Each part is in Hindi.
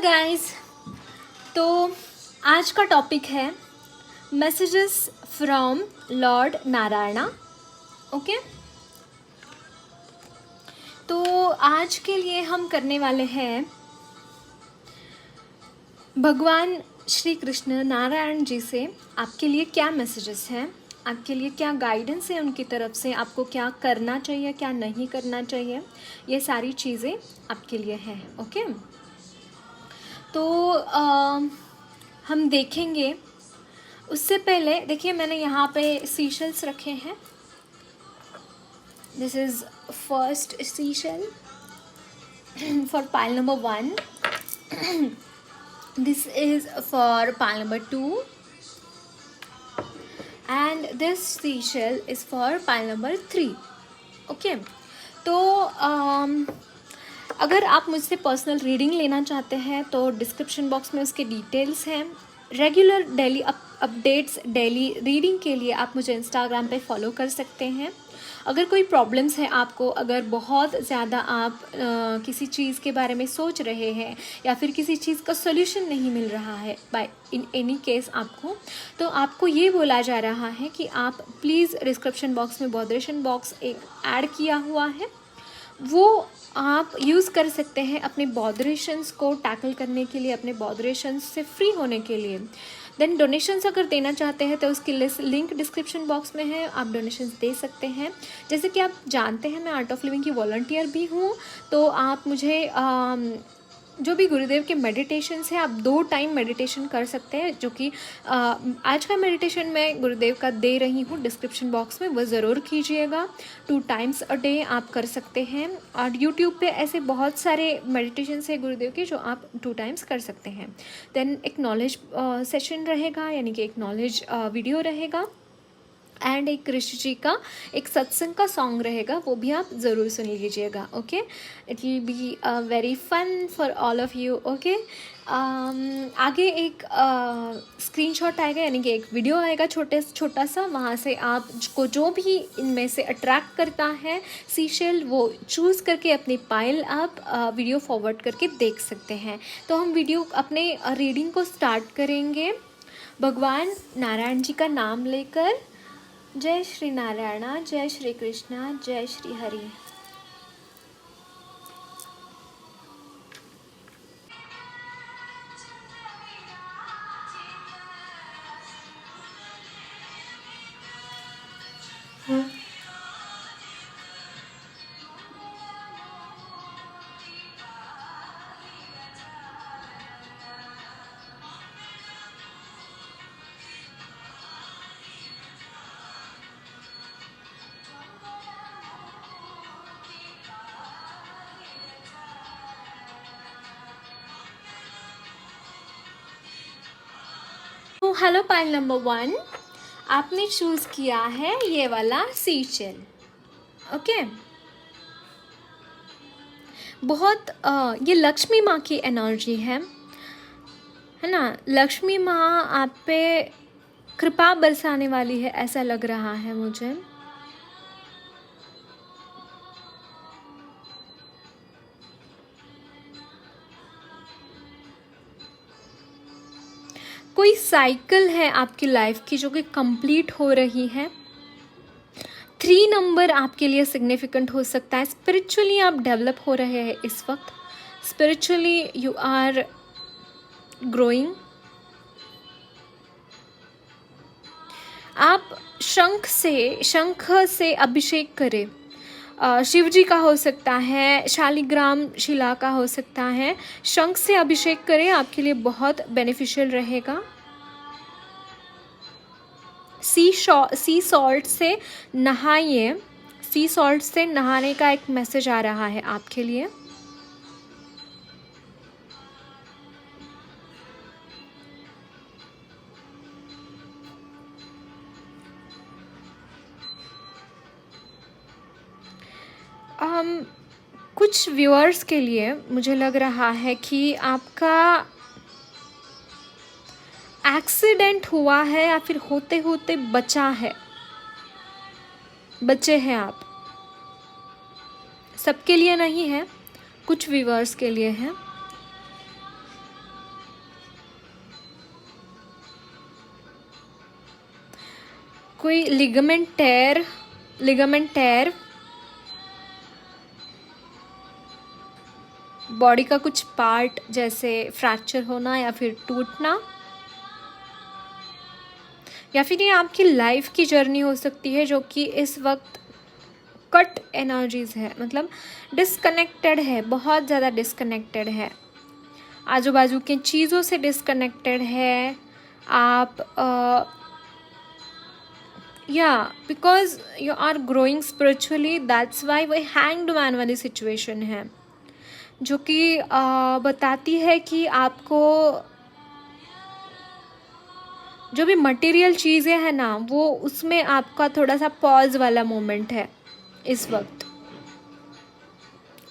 गाइस, तो आज का टॉपिक है messages from Lord Narayana. Okay, तो आज के लिए हम करने वाले हैं भगवान श्री कृष्ण नारायण जी से आपके लिए क्या मैसेजेस हैं, आपके लिए क्या गाइडेंस है उनकी तरफ से, आपको क्या करना चाहिए क्या नहीं करना चाहिए, ये सारी चीज़ें आपके लिए हैं। ओके, तो हम देखेंगे। उससे पहले देखिए, मैंने यहाँ पे सीशल्स रखे हैं। This is first seashell for pile number 1, this is for pile number 2 and this seashell is for pile number 3। Okay, तो अगर आप मुझसे पर्सनल रीडिंग लेना चाहते हैं तो डिस्क्रिप्शन बॉक्स में उसके डिटेल्स हैं। Regular daily updates, daily reading के लिए आप मुझे इंस्टाग्राम पे फॉलो कर सकते हैं। अगर कोई प्रॉब्लम्स है आपको, अगर बहुत ज़्यादा आप किसी चीज़ के बारे में सोच रहे हैं या फिर किसी चीज़ का सोल्यूशन नहीं मिल रहा है बाय इन एनी केस आपको, तो आपको ये बोला जा रहा है कि आप प्लीज़ डिस्क्रिप्शन बॉक्स में बॉदरेशन बॉक्स एक ऐड किया हुआ है, वो आप यूज़ कर सकते हैं अपने बॉदरेशंस को टैकल करने के लिए, अपने बॉदरेशंस से फ्री होने के लिए। देन डोनेशंस अगर देना चाहते हैं तो उसकी लिंक डिस्क्रिप्शन बॉक्स में है, आप डोनेशंस दे सकते हैं। जैसे कि आप जानते हैं, मैं आर्ट ऑफ लिविंग की वॉलंटियर भी हूँ, तो आप मुझे जो भी गुरुदेव के मेडिटेशंस हैं, आप 2 टाइम मेडिटेशन कर सकते हैं, जो कि आज का मेडिटेशन मैं गुरुदेव का दे रही हूँ डिस्क्रिप्शन बॉक्स में, वो ज़रूर कीजिएगा। 2 टाइम्स अ डे आप कर सकते हैं, और यूट्यूब पे ऐसे बहुत सारे मेडिटेशंस हैं गुरुदेव के जो आप 2 टाइम्स कर सकते हैं। देन एक नॉलेज सेशन रहेगा, यानी कि एक नॉलेज वीडियो रहेगा, एंड एक कृष्ण जी का एक सत्संग का सॉन्ग रहेगा, वो भी आप ज़रूर सुन लीजिएगा। Okay, it will be very fun for all of you. Okay, आगे एक स्क्रीनशॉट आएगा, यानी कि एक वीडियो आएगा छोटा सा, वहाँ से आपको जो भी इनमें से अट्रैक्ट करता है सीशल, वो चूज़ करके अपनी पाइल आप वीडियो फॉरवर्ड करके देख सकते हैं। तो हम वीडियो अपने रीडिंग को स्टार्ट करेंगे भगवान नारायण जी का नाम लेकर। जय श्री नारायणा, जय श्री कृष्णा, जय श्री हरि। तो हेलो पाइल नंबर 1, आपने चूज़ किया है ये वाला सीशल। ओके, बहुत ये लक्ष्मी माँ की एनर्जी है ना। लक्ष्मी माँ आप पे कृपा बरसाने वाली है, ऐसा लग रहा है मुझे। कोई साइकिल है आपकी लाइफ की जो कि कंप्लीट हो रही है। 3 नंबर आपके लिए सिग्निफिकेंट हो सकता है। स्पिरिचुअली आप डेवलप हो रहे हैं इस वक्त, स्पिरिचुअली यू आर ग्रोइंग। आप शंख से अभिषेक करें। शिव जी का हो सकता है, शालिग्राम शिला का हो सकता है। शंख से अभिषेक करें, आपके लिए बहुत बेनिफिशियल रहेगा। सी सॉल्ट से नहाइए, सी सॉल्ट से नहाने का एक मैसेज आ रहा है आपके लिए। कुछ व्यूअर्स के लिए मुझे लग रहा है कि आपका एक्सीडेंट हुआ है या फिर होते होते बचे हैं आप। सबके लिए नहीं है, कुछ व्यूअर्स के लिए है। कोई लिगामेंट टेयर, बॉडी का कुछ पार्ट जैसे फ्रैक्चर होना या फिर टूटना, या फिर ये आपकी लाइफ की जर्नी हो सकती है जो कि इस वक्त कट एनर्जीज है, मतलब डिस्कनेक्टेड है, बहुत ज़्यादा डिस्कनेक्टेड है, आजू बाजू के चीज़ों से डिस्कनेक्टेड है आप, या because you are growing spiritually, that's why वो हैंग्ड मैन वाली सिचुएशन है जो कि बताती है कि आपको जो भी मटेरियल चीज़ें हैं ना, वो उसमें आपका थोड़ा सा पॉज वाला मोमेंट है इस वक्त।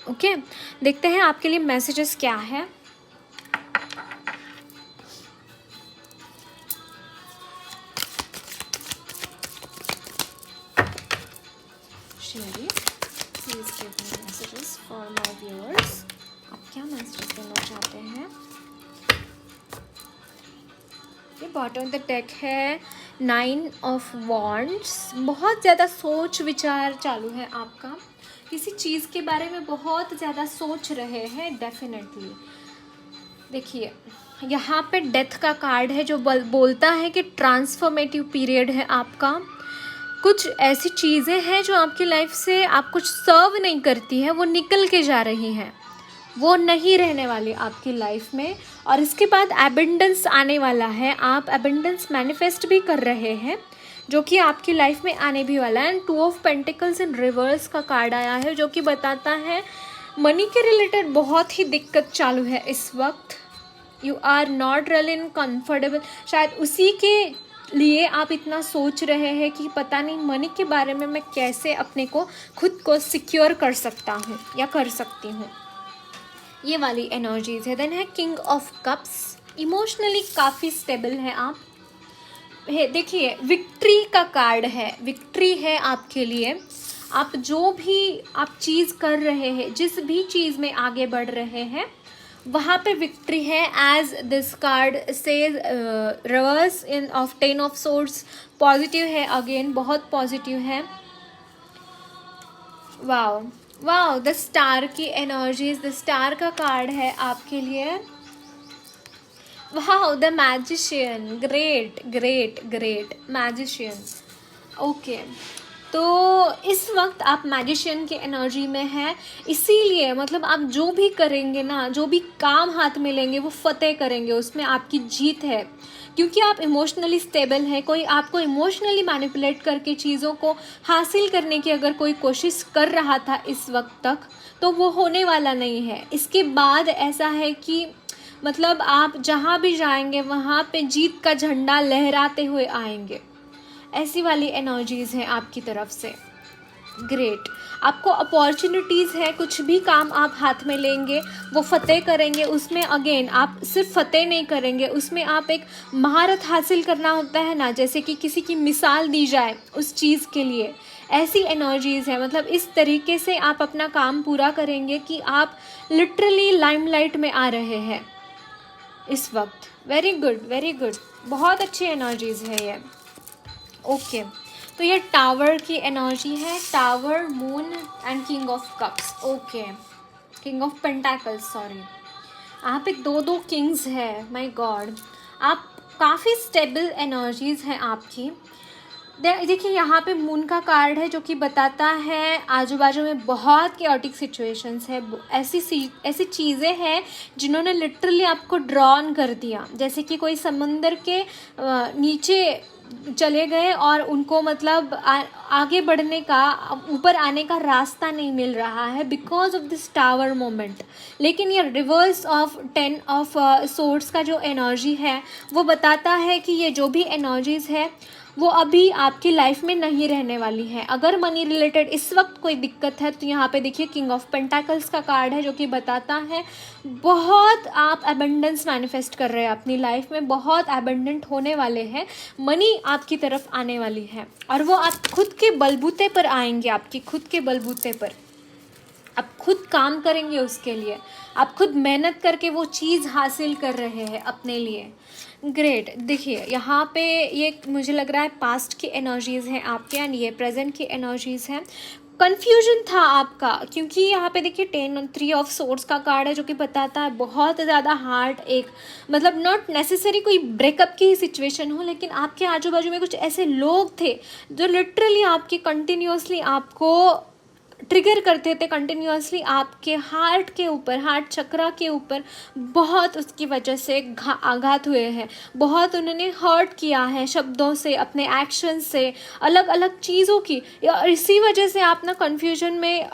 ओके, देखते हैं आपके लिए मैसेजेस क्या है। Please give me messages for my viewers, आप क्या मैसेजेस देना चाहते हैं। ये बॉटम ऑफ द डेक है 9 ऑफ वॉन्ड्स, बहुत ज़्यादा सोच विचार चालू है आपका, किसी चीज़ के बारे में बहुत ज़्यादा सोच रहे हैं डेफिनेटली। देखिए यहाँ पे डेथ का कार्ड है जो बोलता है कि ट्रांसफॉर्मेटिव पीरियड है आपका, कुछ ऐसी चीज़ें हैं जो आपकी लाइफ से आप कुछ सर्व नहीं करती हैं, वो निकल के जा रही हैं, वो नहीं रहने वाली आपकी लाइफ में, और इसके बाद एबंडेंस आने वाला है, आप एबंडेंस मैनिफेस्ट भी कर रहे हैं जो कि आपकी लाइफ में आने भी वाला है। And 2 of pentacles in reverse का कार्ड आया है जो कि बताता है मनी के रिलेटेड बहुत ही दिक्कत चालू है इस वक्त, you are not really comfortable, शायद उसी के लिए आप इतना सोच रहे हैं कि पता नहीं मनी के बारे में मैं कैसे अपने को खुद को सिक्योर कर सकता हूँ या कर सकती हूँ, ये वाली एनर्जीज है। देन है किंग ऑफ कप्स, इमोशनली काफ़ी स्टेबल है आप, देखिए विक्ट्री का कार्ड है, विक्ट्री है आपके लिए, आप जो भी आप चीज़ कर रहे हैं, जिस भी चीज़ में आगे बढ़ रहे हैं वहाँ पे विक्ट्री है। As this card says reverse in of 10 of swords, positive है, अगेन बहुत पॉजिटिव है। वाओ वाओ, द स्टार की एनर्जीज, द स्टार का कार्ड है आपके लिए। Wow, the magician, great great great, magician. Okay, तो इस वक्त आप मैजिशियन की एनर्जी में हैं, इसीलिए मतलब आप जो भी करेंगे ना, जो भी काम हाथ में लेंगे वो फतेह करेंगे, उसमें आपकी जीत है, क्योंकि आप इमोशनली स्टेबल हैं। कोई आपको इमोशनली मैनिपुलेट करके चीज़ों को हासिल करने की अगर कोई कोशिश कर रहा था इस वक्त तक, तो वो होने वाला नहीं है। इसके बाद ऐसा है कि मतलब आप जहाँ भी जाएंगे वहाँ पे जीत का झंडा लहराते हुए आएंगे, ऐसी वाली एनर्जीज़ हैं आपकी तरफ से। ग्रेट, आपको अपॉर्चुनिटीज़ है, कुछ भी काम आप हाथ में लेंगे वो फतेह करेंगे, उसमें अगेन आप सिर्फ फतेह नहीं करेंगे, उसमें आप एक महारत हासिल करना होता है ना, जैसे कि किसी की मिसाल दी जाए उस चीज़ के लिए, ऐसी एनर्जीज़ है। मतलब इस तरीके से आप अपना काम पूरा करेंगे कि आप लिटरली लाइमलाइट में आ रहे हैं इस वक्त। वेरी गुड वेरी गुड, बहुत अच्छी एनर्जीज़ है ये। ओके, तो ये टावर की एनर्जी है, tower, moon and king of cups. Okay, king of pentacles, sorry, यहाँ पे 2 किंग्स है, माय गॉड, आप काफ़ी स्टेबल एनर्जीज़ हैं आपकी। देखिए यहाँ पे मून का कार्ड है जो कि बताता है आजू बाजू में बहुत केओटिक सिचुएशंस है, ऐसी चीज़ें हैं जिन्होंने लिटरली आपको ड्रॉन कर दिया, जैसे कि कोई समंदर के नीचे चले गए और उनको मतलब आगे बढ़ने का, ऊपर आने का रास्ता नहीं मिल रहा है because of this tower moment. लेकिन ये रिवर्स ऑफ 10 ऑफ सोर्ड्स का जो एनर्जी है वो बताता है कि ये जो भी एनर्जीज़ है वो अभी आपकी लाइफ में नहीं रहने वाली है। अगर मनी रिलेटेड इस वक्त कोई दिक्कत है तो यहाँ पे देखिए किंग ऑफ पेंटाकल्स का कार्ड है जो कि बताता है बहुत आप एबंडेंस मैनिफेस्ट कर रहे हैं अपनी लाइफ में, बहुत एबंडेंट होने वाले हैं, मनी आपकी तरफ आने वाली है और वो आप खुद के बलबूते पर आएंगे, आपकी खुद के बलबूते पर आप खुद काम करेंगे उसके लिए, आप खुद मेहनत करके वो चीज़ हासिल कर रहे हैं अपने लिए। ग्रेट। देखिए यहाँ पे ये मुझे लग रहा है पास्ट की एनर्जीज़ हैं आपके एंड ये प्रेजेंट की एनर्जीज़ हैं। कन्फ्यूजन था आपका, क्योंकि यहाँ पे देखिए 3 ऑफ सोर्ड्स का कार्ड है जो कि बताता है बहुत ज़्यादा हार्ड एक, मतलब नॉट नेसेसरी कोई ब्रेकअप की ही सिचुएशन हो, लेकिन आपके आजू बाजू में कुछ ऐसे लोग थे जो लिटरली आपके कंटिन्यूसली आपको ट्रिगर करते थे, कंटिन्यूसली आपके हार्ट के ऊपर, हार्ट चक्रा के ऊपर बहुत उसकी वजह से आघात हुए हैं, बहुत उन्होंने हर्ट किया है शब्दों से, अपने एक्शन से, अलग अलग चीज़ों की। इसी वजह से आप ना कन्फ्यूजन में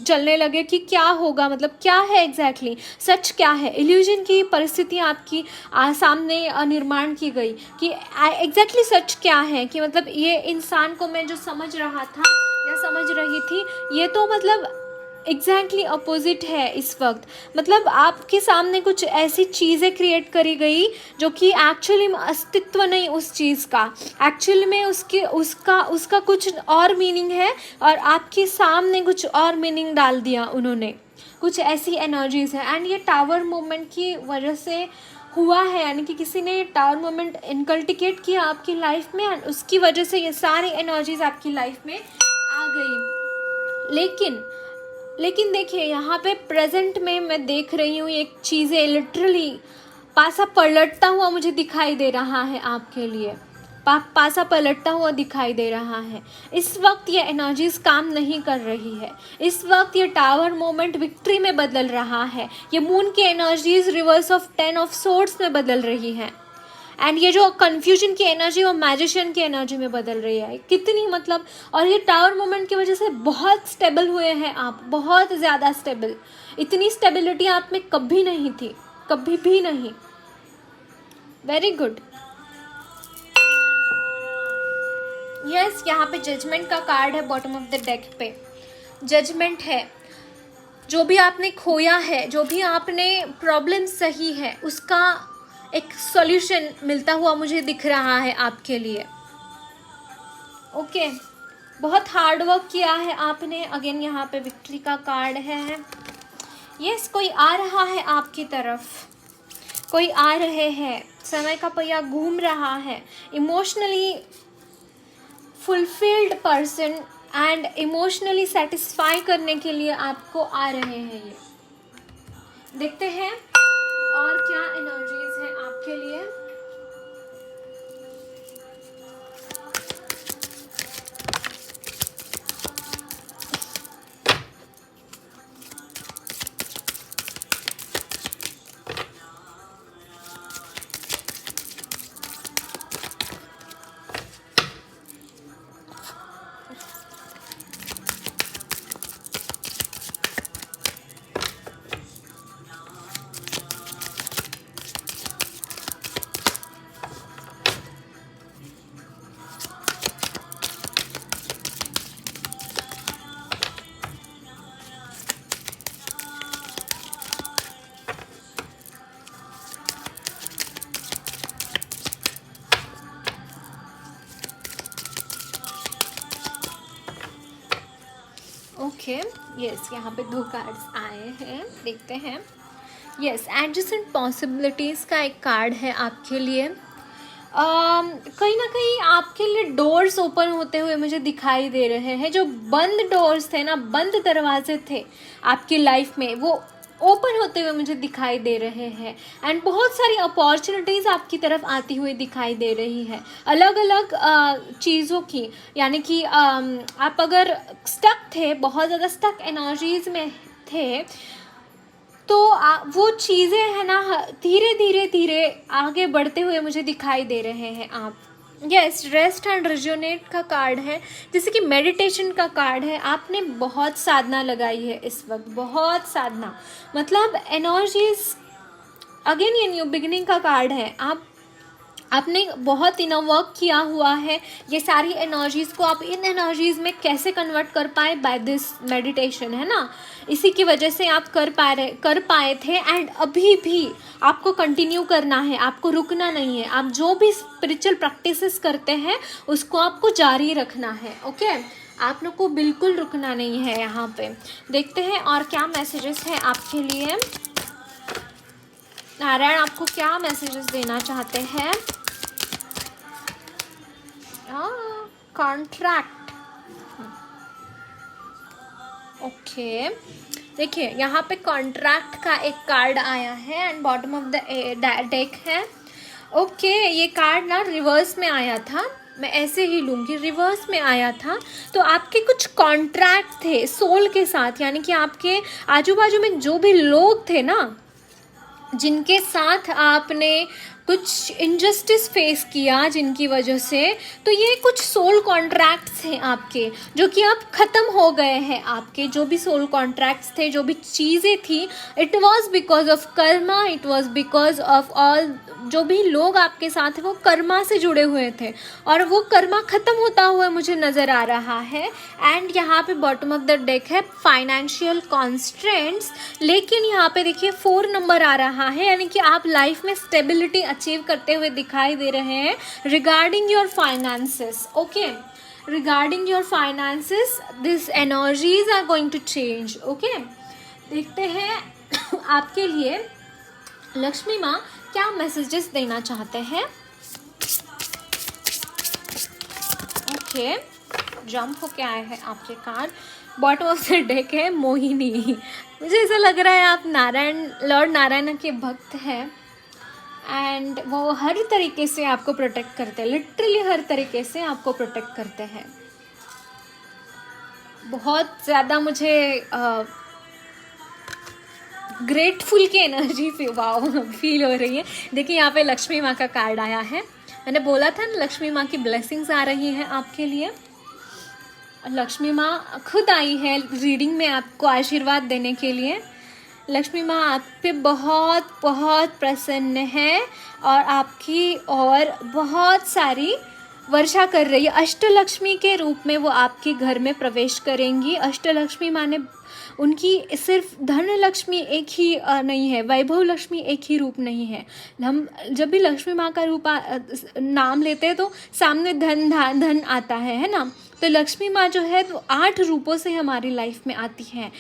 चलने लगे कि क्या होगा, मतलब क्या है एग्जैक्टली सच क्या है। इल्यूजन की परिस्थिति आपकी सामने निर्माण की गई कि एग्जैक्टली सच क्या है, कि मतलब ये इंसान को मैं जो समझ रहा था या समझ रही थी, ये तो मतलब एग्जैक्टली अपोजिट है इस वक्त। मतलब आपके सामने कुछ ऐसी चीज़ें क्रिएट करी गई जो कि एक्चुअली में अस्तित्व नहीं उस चीज़ का, एक्चुअली में उसका कुछ और मीनिंग है और आपके सामने कुछ और मीनिंग डाल दिया उन्होंने। कुछ ऐसी एनर्जीज है एंड ये टावर मूवमेंट की वजह से हुआ है, यानी कि किसी ने टावर मूवमेंट इनकल्टिकेट किया आपकी लाइफ में एंड उसकी वजह से ये सारी एनर्जीज आपकी लाइफ में आ गई। लेकिन देखिए यहाँ पे प्रेजेंट में मैं देख रही हूँ एक चीज़ें लिटरली पासा पलटता हुआ मुझे दिखाई दे रहा है आपके लिए, पासा पलटता हुआ दिखाई दे रहा है। इस वक्त ये एनर्जीज काम नहीं कर रही है, इस वक्त ये टावर मोमेंट विक्ट्री में बदल रहा है, ये मून की energies reverse of 10 of swords में बदल रही है एंड ये जो कन्फ्यूजन की एनर्जी वो मैजिशियन की एनर्जी में बदल रही है। कितनी मतलब, और ये टावर मोमेंट की वजह से बहुत स्टेबल हुए हैं आप, बहुत ज़्यादा स्टेबल। इतनी स्टेबिलिटी आप में कभी नहीं थी, कभी भी नहीं। Very good. यस, यहाँ पे जजमेंट का कार्ड है बॉटम ऑफ द डेक पे। जजमेंट है, जो भी आपने खोया है, जो भी आपने प्रॉब्लम सही है, उसका एक सॉल्यूशन मिलता हुआ मुझे दिख रहा है आपके लिए। ओके, बहुत हार्ड वर्क किया है आपने। अगेन यहाँ पे विक्ट्री का कार्ड है। यस, कोई आ रहा है आपकी तरफ, कोई आ रहे हैं, समय का पहिया घूम रहा है। Emotionally fulfilled person and emotionally satisfy करने के लिए आपको आ रहे हैं ये। देखते हैं और क्या एनर्जीज हैं आपके लिए। ओके, यस, यहाँ पे 2 कार्ड्स आए हैं, देखते हैं। यस, एडजेसेंट पॉसिबिलिटीज़ का एक कार्ड है आपके लिए। कहीं ना कहीं आपके लिए डोर्स ओपन होते हुए मुझे दिखाई दे रहे हैं। जो बंद डोर्स थे ना, बंद दरवाजे थे आपकी लाइफ में, वो ओपन होते हुए मुझे दिखाई दे रहे हैं एंड बहुत सारी अपॉर्चुनिटीज़ आपकी तरफ आती हुई दिखाई दे रही है, अलग अलग चीज़ों की। यानी कि आप अगर स्टक थे, बहुत ज़्यादा स्टक एनर्जीज में थे, तो वो चीज़ें है ना धीरे धीरे धीरे आगे बढ़ते हुए मुझे दिखाई दे रहे हैं आप। यस, रेस्ट एंड रिज्यूनेट का कार्ड है, जैसे कि मेडिटेशन का कार्ड है। आपने बहुत साधना लगाई है इस वक्त, बहुत साधना, मतलब एनर्जीज। अगेन ये न्यू बिगिनिंग का कार्ड है। आपने बहुत इनर वर्क किया हुआ है। ये सारी एनर्जीज़ को आप इन एनर्जीज़ में कैसे कन्वर्ट कर पाए, बाय दिस मेडिटेशन, है ना। इसी की वजह से आप कर पाए थे एंड अभी भी आपको कंटिन्यू करना है, आपको रुकना नहीं है। आप जो भी स्पिरिचुअल प्रैक्टिसेस करते हैं उसको आपको जारी रखना है। ओके, आप लोग को बिल्कुल रुकना नहीं है यहाँ पे। देखते हैं और क्या मैसेजेस हैं आपके लिए। नारायण आपको क्या मैसेजेस देना चाहते हैं? Contract, okay. देखिए यहाँ पे कॉन्ट्रैक्ट का एक कार्ड आया है and bottom of the deck है। ओके, ये कार्ड ना रिवर्स में आया था, मैं ऐसे ही लूँगी, रिवर्स में आया था। तो आपके कुछ कॉन्ट्रैक्ट थे सोल के साथ, यानी कि आपके आजू बाजू में जो भी लोग थे ना, जिनके साथ आपने कुछ इनजस्टिस फेस किया, जिनकी वजह से, तो ये कुछ सोल कॉन्ट्रैक्ट्स हैं आपके जो कि अब ख़त्म हो गए हैं। आपके जो भी सोल कॉन्ट्रैक्ट्स थे, जो भी चीज़ें थी, it was because of Karma, it was because of all, जो भी लोग आपके साथ हैं वो कर्मा से जुड़े हुए थे और वो कर्मा ख़त्म होता हुआ मुझे नज़र आ रहा है। एंड यहाँ पे बॉटम ऑफ द डेक है फाइनेंशियल कॉन्स्ट्रेंट्स, लेकिन यहाँ पे देखिए 4 नंबर आ रहा है, यानी कि आप लाइफ में स्टेबिलिटी अचीव करते हुए दिखाई दे रहे हैं regarding your finances. Okay, regarding your finances this energies are going to change. Okay, देखते हैं आपके लिए लक्ष्मी माँ क्या मैसेजेस देना चाहते हैं। ओके, जंप हो क्या है आपके card, bottom of the deck है मोहिनी। मुझे ऐसा लग रहा है आप नारायण, लॉर्ड नारायण के भक्त हैं एंड वो हर तरीके से आपको प्रोटेक्ट करते हैं, लिटरली हर तरीके से आपको प्रोटेक्ट करते हैं। बहुत ज़्यादा मुझे ग्रेटफुल की एनर्जी फील हो रही है। देखिए यहाँ पे लक्ष्मी माँ का कार्ड आया है, मैंने बोला था ना लक्ष्मी माँ की ब्लेसिंग्स आ रही हैं आपके लिए। लक्ष्मी माँ खुद आई है रीडिंग में आपको आशीर्वाद देने के लिए। लक्ष्मी माँ आप पे बहुत बहुत प्रसन्न है और आपकी और बहुत सारी वर्षा कर रही है। अष्टलक्ष्मी के रूप में वो आपके घर में प्रवेश करेंगी। अष्टलक्ष्मी माने उनकी सिर्फ धन लक्ष्मी एक ही नहीं है, वैभव लक्ष्मी एक ही रूप नहीं है। हम जब भी लक्ष्मी माँ का रूप नाम लेते हैं तो सामने धन आता है ना। तो लक्ष्मी माँ जो है वो 8 रूपों से हमारी लाइफ में आती हैं।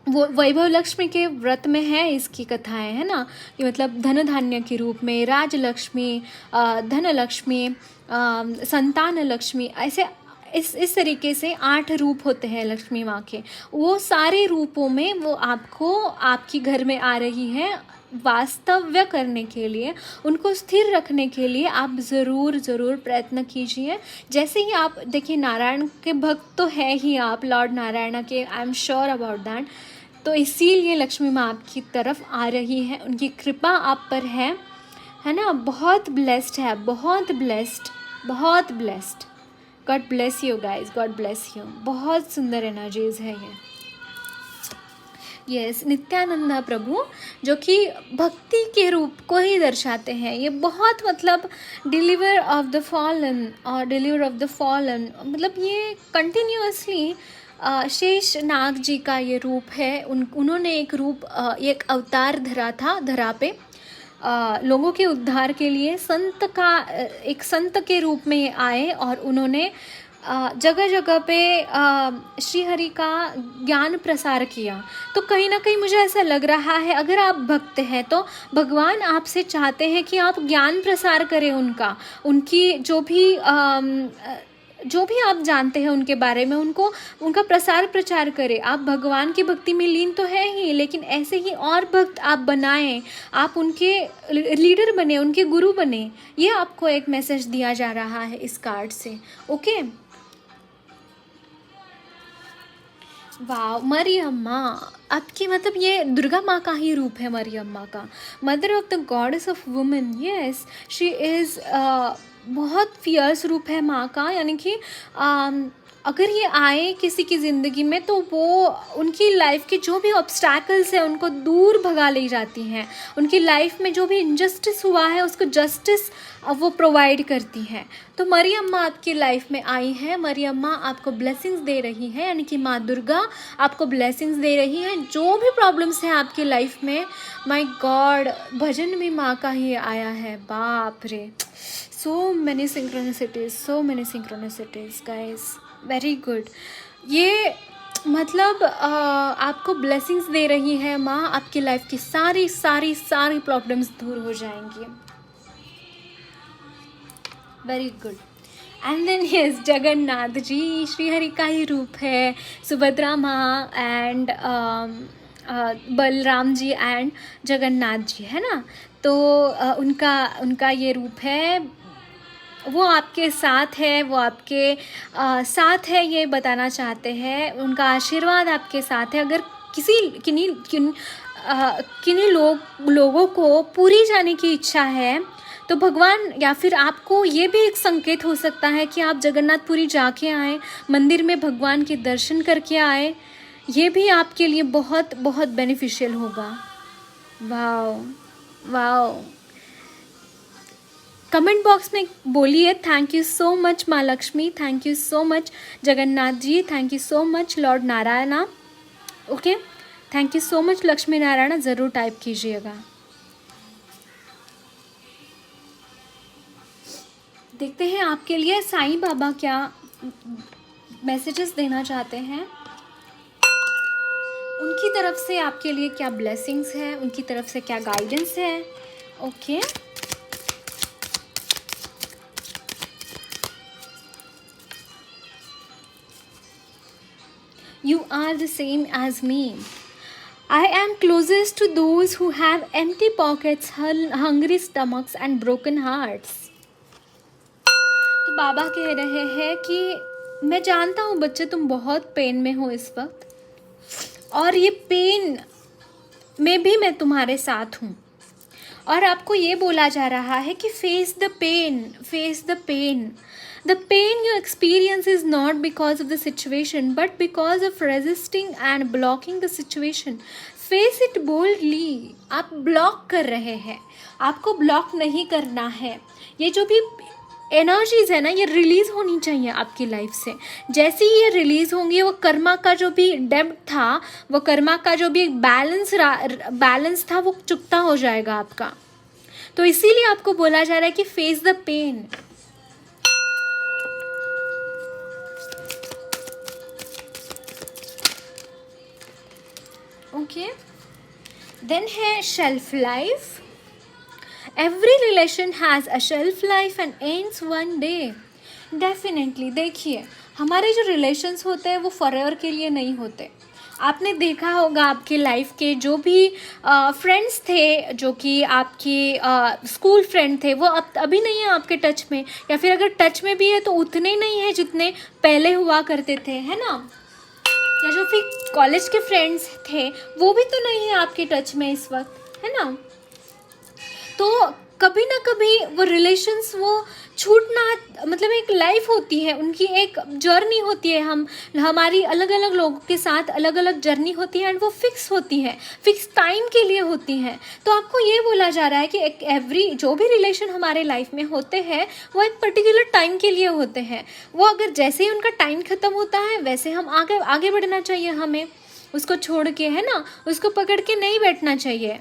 वो वैभव लक्ष्मी के व्रत में है इसकी कथाएं, है ना, कि मतलब धन धान्य के रूप में, राजलक्ष्मी, धन लक्ष्मी, संतान लक्ष्मी, ऐसे इस तरीके से 8 रूप होते हैं लक्ष्मी माँ के। वो सारे रूपों में वो आपको आपकी घर में आ रही हैं वास्तव्य करने के लिए, उनको स्थिर रखने के लिए आप ज़रूर प्रयत्न कीजिए। जैसे ही आप देखिए नारायण के भक्त तो है ही आप, लॉर्ड नारायण के, I am sure about that. तो इसीलिए लक्ष्मी माँ आपकी तरफ आ रही है, उनकी कृपा आप पर है ना। बहुत ब्लेस्ड है, बहुत blessed. God bless you guys, God bless you. बहुत सुंदर एनर्जीज है ये। यस, नित्यानंदा प्रभु जो कि भक्ति के रूप को ही दर्शाते हैं। ये बहुत मतलब डिलीवर ऑफ द फॉलन और डिलीवर ऑफ द फॉलन, मतलब ये कंटिन्यूअसली शेष नाग जी का ये रूप है। उन्होंने एक रूप, एक अवतार धरा था धरा पे लोगों के उद्धार के लिए। एक संत के रूप में ये आए और उन्होंने जगह जगह पे श्री हरि का ज्ञान प्रसार किया। तो कहीं ना कहीं मुझे ऐसा लग रहा है अगर आप भक्त हैं तो भगवान आपसे चाहते हैं कि आप ज्ञान प्रसार करें उनका, उनकी जो भी आप जानते हैं उनके बारे में, उनका प्रसार प्रचार करें। आप भगवान की भक्ति में लीन तो है ही, लेकिन ऐसे ही और भक्त आप बनाएं, आप उनके लीडर बने, उनके गुरु बने। ये आपको एक मैसेज दिया जा रहा है इस कार्ड से। ओके, वाह, मरियम्मा आपकी मतलब ये दुर्गा माँ का ही रूप है, मरियम्मा का, mother of the goddess of women. Yes, she is बहुत फियर्स रूप है माँ का, यानी कि अगर ये आए किसी की ज़िंदगी में तो वो उनकी लाइफ के जो भी ऑब्स्टैकल्स हैं उनको दूर भगा ले जाती हैं। उनकी लाइफ में जो भी इनजस्टिस हुआ है उसको जस्टिस वो प्रोवाइड करती हैं। तो मरियम्मा आपकी लाइफ में आई है, मरियम्मा आपको ब्लेसिंग्स दे रही है, यानी कि माँ दुर्गा आपको ब्लेसिंग्स दे रही हैं। जो भी प्रॉब्लम्स हैं आपकी लाइफ में, माय गॉड, भजन भी माँ का ही आया है। बाप रे, so many synchronicities guys, very good। ये मतलब आपको ब्लेसिंग्स दे रही है माँ, आपकी लाइफ की सारी सारी सारी प्रॉब्लम्स दूर हो जाएंगी। Very good. And then yes, Jagannath ji Shrihari का ही रूप है, सुभद्रा माँ एंड बलराम जी एंड जगन्नाथ जी, है ना। तो उनका ये रूप है, वो आपके साथ है, वो आपके साथ है, ये बताना चाहते हैं। उनका आशीर्वाद आपके साथ है। अगर किन्हीं लोगों को पूरी जाने की इच्छा है तो भगवान, या फिर आपको ये भी एक संकेत हो सकता है कि आप जगन्नाथपुरी जाके आए, मंदिर में भगवान के दर्शन करके आए, ये भी आपके लिए बहुत बहुत बेनिफिशियल होगा। Wow wow. कमेंट बॉक्स में बोलिए थैंक यू सो मच माँ Lakshmi, thank you so much Jagannath ji, thank you so much lord Narayana. Okay, thank you so much Lakshmi Narayana, ज़रूर टाइप कीजिएगा। देखते हैं आपके लिए साईं बाबा क्या मैसेजेस देना चाहते हैं, उनकी तरफ से आपके लिए क्या ब्लेसिंग्स है, उनकी तरफ से क्या गाइडेंस है। Okay, You are the same as me. I am closest to those who have empty pockets, hungry stomachs and broken hearts. तो बाबा कह रहे हैं कि मैं जानता हूँ बच्चे, तुम बहुत पेन में हो इस वक्त, और ये पेन में भी मैं तुम्हारे साथ हूँ। और आपको ये बोला जा रहा है कि face the pain, face the pain. The pain you experience is not because of the situation, but because of resisting and blocking the situation. Face it boldly. आप ब्लॉक कर रहे हैं, आपको ब्लॉक नहीं करना है। ये जो भी एनर्जीज़ है ना, ये रिलीज़ होनी चाहिए आपकी लाइफ से। जैसे ही ये रिलीज़ होंगी, वो कर्मा का जो भी डेब्ट था, वो कर्मा का जो भी बैलेंस था, वो चुकता हो जाएगा आपका। तो इसीलिए आपको बोला जा रहा है कि face the pain. Okay, then है shelf life. Every relation has a shelf life and ends one day. Definitely देखिए, हमारे जो रिलेशंस होते हैं वो फॉरएवर के लिए नहीं होते। आपने देखा होगा आपके लाइफ के जो भी फ्रेंड्स थे, जो कि आपके स्कूल फ्रेंड थे, वो अब अभी नहीं है आपके टच में, या फिर अगर टच में भी है तो उतने नहीं है जितने पहले हुआ करते थे, है ना। या जो फिर कॉलेज के फ्रेंड्स थे वो भी तो नहीं है आपके टच में इस वक्त, है ना। तो कभी ना कभी वो रिलेशंस वो छूटना, मतलब एक लाइफ होती है, उनकी एक जर्नी होती है। हमारी अलग अलग लोगों के साथ अलग अलग जर्नी होती है, एंड वो फिक्स होती है, फिक्स टाइम के लिए होती है। तो आपको ये बोला जा रहा है कि एवरी जो भी रिलेशन हमारे लाइफ में होते हैं वो एक पर्टिकुलर टाइम के लिए होते हैं। वो अगर जैसे ही उनका टाइम ख़त्म होता है वैसे हम आगे बढ़ना चाहिए हमें, उसको छोड़ के, है ना, उसको पकड़ के नहीं बैठना चाहिए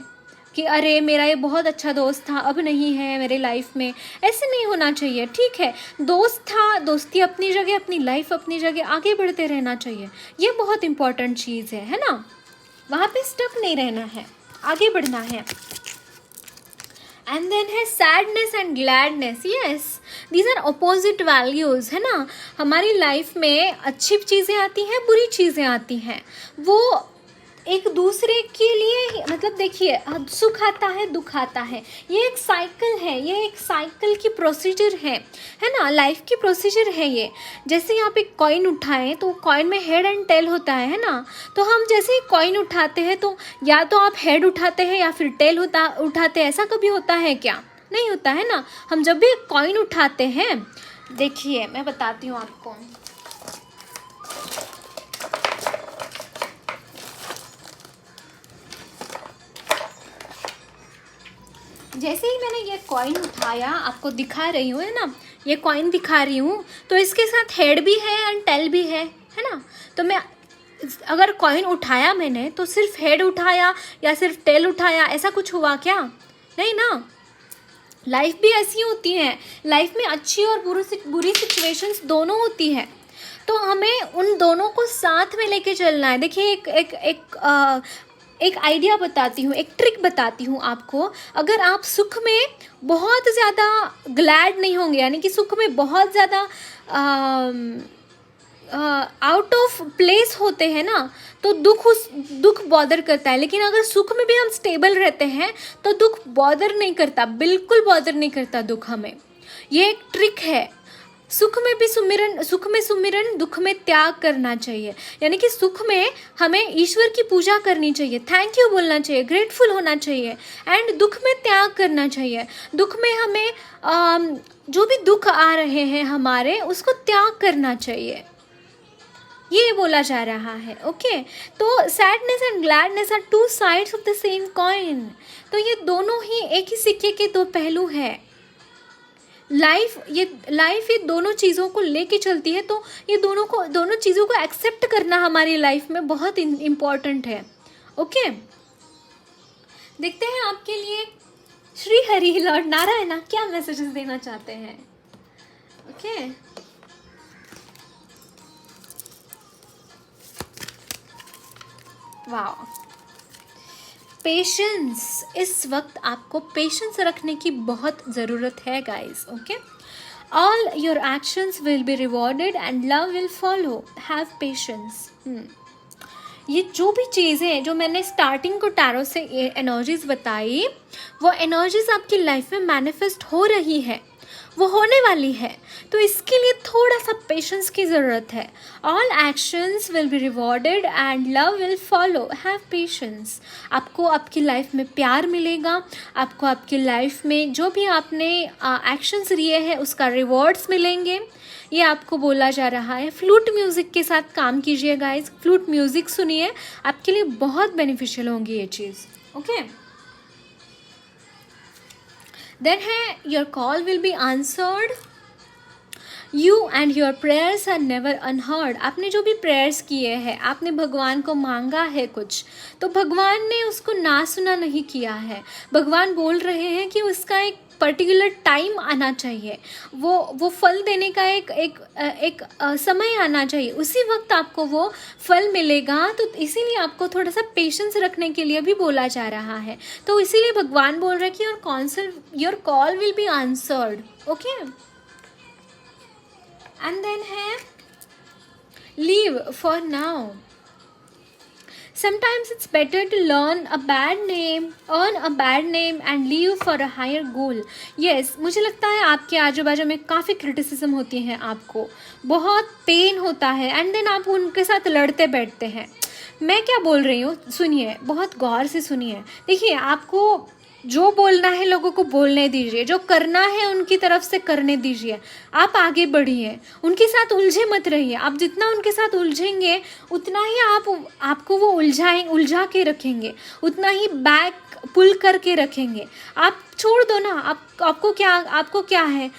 कि अरे मेरा ये बहुत अच्छा दोस्त था अब नहीं है मेरे लाइफ में। ऐसे नहीं होना चाहिए। ठीक है, दोस्त था, दोस्ती अपनी जगह, अपनी लाइफ अपनी जगह, आगे बढ़ते रहना चाहिए। ये बहुत इंपॉर्टेंट चीज़ है ना। वहाँ पे स्टक नहीं रहना है, आगे बढ़ना है। एंड देन है sadness and gladness. Yes, these are opposite values, है ना। हमारी लाइफ में अच्छी चीज़ें आती हैं, बुरी चीज़ें आती हैं, वो एक दूसरे के लिए, मतलब देखिए, सुख आता है, दुख आता है, ये एक साइकिल है, ये एक साइकिल की प्रोसीजर है ना, लाइफ की प्रोसीजर है ये। जैसे आप एक कॉइन उठाएं तो कॉइन में हेड एंड टेल होता है ना। तो हम जैसे ही कॉइन उठाते हैं तो या तो आप हेड उठाते हैं या फिर टेल उठाते हैं। ऐसा कभी होता है क्या? नहीं होता है ना। हम जब भी कॉइन उठाते हैं, देखिए मैं बताती हूँ आपको। जैसे ही मैंने ये कॉइन उठाया, आपको दिखा रही हूँ, है ना, ये कॉइन दिखा रही हूँ, तो इसके साथ हेड भी है एंड टेल भी है ना। तो मैं अगर कॉइन उठाया मैंने तो सिर्फ हेड उठाया या सिर्फ टेल उठाया, ऐसा कुछ हुआ क्या? नहीं ना। लाइफ भी ऐसी होती है, लाइफ में अच्छी और बुरी सिचुएशंस दोनों होती है। तो तो हमें उन दोनों को साथ में लेके चलना है। देखिए एक आइडिया बताती हूँ, एक ट्रिक बताती हूँ आपको। अगर आप सुख में बहुत ज़्यादा ग्लैड नहीं होंगे, यानी कि सुख में बहुत ज़्यादा आउट ऑफ प्लेस होते हैं ना, तो दुख बॉदर करता है। लेकिन अगर सुख में भी हम स्टेबल रहते हैं तो दुख बॉदर नहीं करता, बिल्कुल बॉदर नहीं करता दुख हमें। ये एक ट्रिक है। सुख में सुमिरन, दुख में त्याग करना चाहिए। यानी कि सुख में हमें ईश्वर की पूजा करनी चाहिए, थैंक यू बोलना चाहिए, ग्रेटफुल होना चाहिए, एंड दुख में त्याग करना चाहिए। दुख में हमें जो भी दुख आ रहे हैं हमारे, उसको त्याग करना चाहिए, ये बोला जा रहा है। ओके, तो sadness and gladness are two sides of the same coin. तो ये दोनों ही एक ही सिक्के के दो पहलू हैं। लाइफ ये दोनों चीज़ों को लेके चलती है। तो ये दोनों चीज़ों को एक्सेप्ट करना हमारी लाइफ में बहुत इम्पॉर्टेंट है। ओके, देखते हैं आपके लिए श्री हरि लॉर्ड नारायण क्या मैसेजेस देना चाहते हैं। ओके, वाह, पेशेंस। इस वक्त आपको पेशेंस रखने की बहुत ज़रूरत है guys. Okay, all your actions will be rewarded and love will follow, have patience. ये जो भी चीज़ें जो मैंने स्टार्टिंग को टैरो से एनर्जीज बताई, वो एनर्जीज आपकी लाइफ में मैनिफेस्ट हो रही है, वो होने वाली है। तो इसके लिए थोड़ा सा पेशेंस की ज़रूरत है। All actions will be rewarded and love will follow, have patience. आपको आपकी लाइफ में प्यार मिलेगा, आपको आपकी लाइफ में जो भी आपने एक्शंस लिए हैं उसका रिवॉर्ड्स मिलेंगे, ये आपको बोला जा रहा है। फ्लूट म्यूज़िक के साथ काम कीजिए गाइस, फ्लूट म्यूज़िक सुनिए, आपके लिए बहुत बेनिफिशियल होंगी ये चीज़। ओके, देन है your call will be answered, you and your prayers are never unheard. आपने जो भी प्रेयर्स किए हैं, आपने भगवान को मांगा है कुछ, तो भगवान ने उसको ना सुना नहीं किया है। भगवान बोल रहे हैं कि उसका एक पर्टिकुलर टाइम आना चाहिए, वो फल देने का एक समय आना चाहिए, उसी वक्त आपको वो फल मिलेगा। तो इसीलिए आपको थोड़ा सा पेशेंस रखने के लिए भी बोला जा रहा है। तो इसीलिए भगवान बोल रहे हैं कि your call will be answered. Okay, and then है leave for now. Sometimes it's better to learn a bad name, earn a bad name and leave for a higher goal. Yes, मुझे लगता है आपके आजू बाजू में काफ़ी क्रिटिसिज्म होती है, आपको बहुत पेन होता है, एंड देन आप उनके साथ लड़ते बैठते हैं। मैं क्या बोल रही हूँ सुनिए, बहुत गौर से सुनिए। देखिए, आपको जो बोलना है लोगों को बोलने दीजिए, जो करना है उनकी तरफ से करने दीजिए, आप आगे बढ़िए, उनके साथ उलझे मत रहिए। आप जितना उनके साथ उलझेंगे उतना ही आपको वो उलझा के रखेंगे, उतना ही बैक पुल करके रखेंगे। आप छोड़ दो ना, आपको क्या है।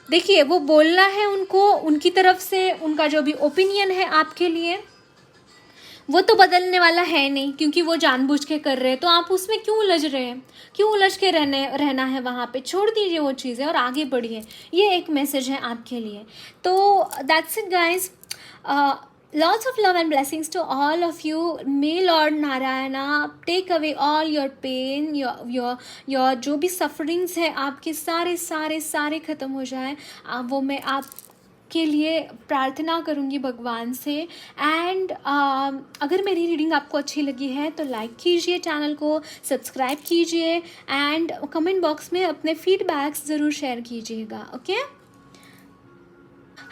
देखिए, वो बोलना है उनको, उनकी तरफ से उनका जो भी ओपिनियन है आपके लिए, वो तो बदलने वाला है नहीं, क्योंकि वो जानबूझ के कर रहे हैं। तो आप उसमें क्यों उलझ रहे हैं, क्यों उलझ के रहना है वहाँ पे। छोड़ दीजिए वो चीज़ें और आगे बढ़िए। ये एक मैसेज है आपके लिए। तो that's it guys, lots of love and blessings to all of you. May Lord Narayana take away all your pain, your जो भी sufferings है आपके सारे ख़त्म हो जाए। वो मैं आप के लिए प्रार्थना करूँगी भगवान से। एंड अगर मेरी रीडिंग आपको अच्छी लगी है तो लाइक कीजिए, चैनल को सब्सक्राइब कीजिए, एंड कमेंट बॉक्स में अपने फीडबैक्स ज़रूर शेयर कीजिएगा। ओके,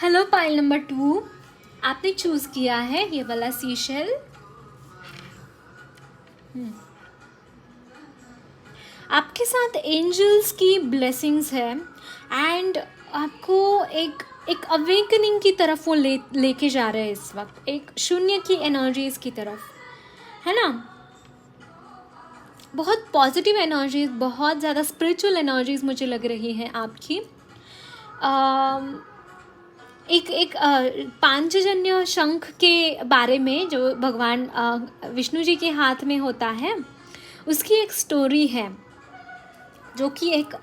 हेलो पाइल नंबर 2, आपने चूज़ किया है ये वाला सीशेल। आपके साथ एंजल्स की ब्लेसिंग्स है, एंड आपको एक अवेकनिंग की तरफ वो लेके जा रहे हैं इस वक्त, एक शून्य की एनर्जीज की तरफ, है ना। बहुत पॉजिटिव एनर्जीज, बहुत ज़्यादा स्पिरिचुअल एनर्जीज मुझे लग रही हैं आपकी। एक पांचजन्य शंख के बारे में जो भगवान विष्णु जी के हाथ में होता है, उसकी एक स्टोरी है। जो कि एक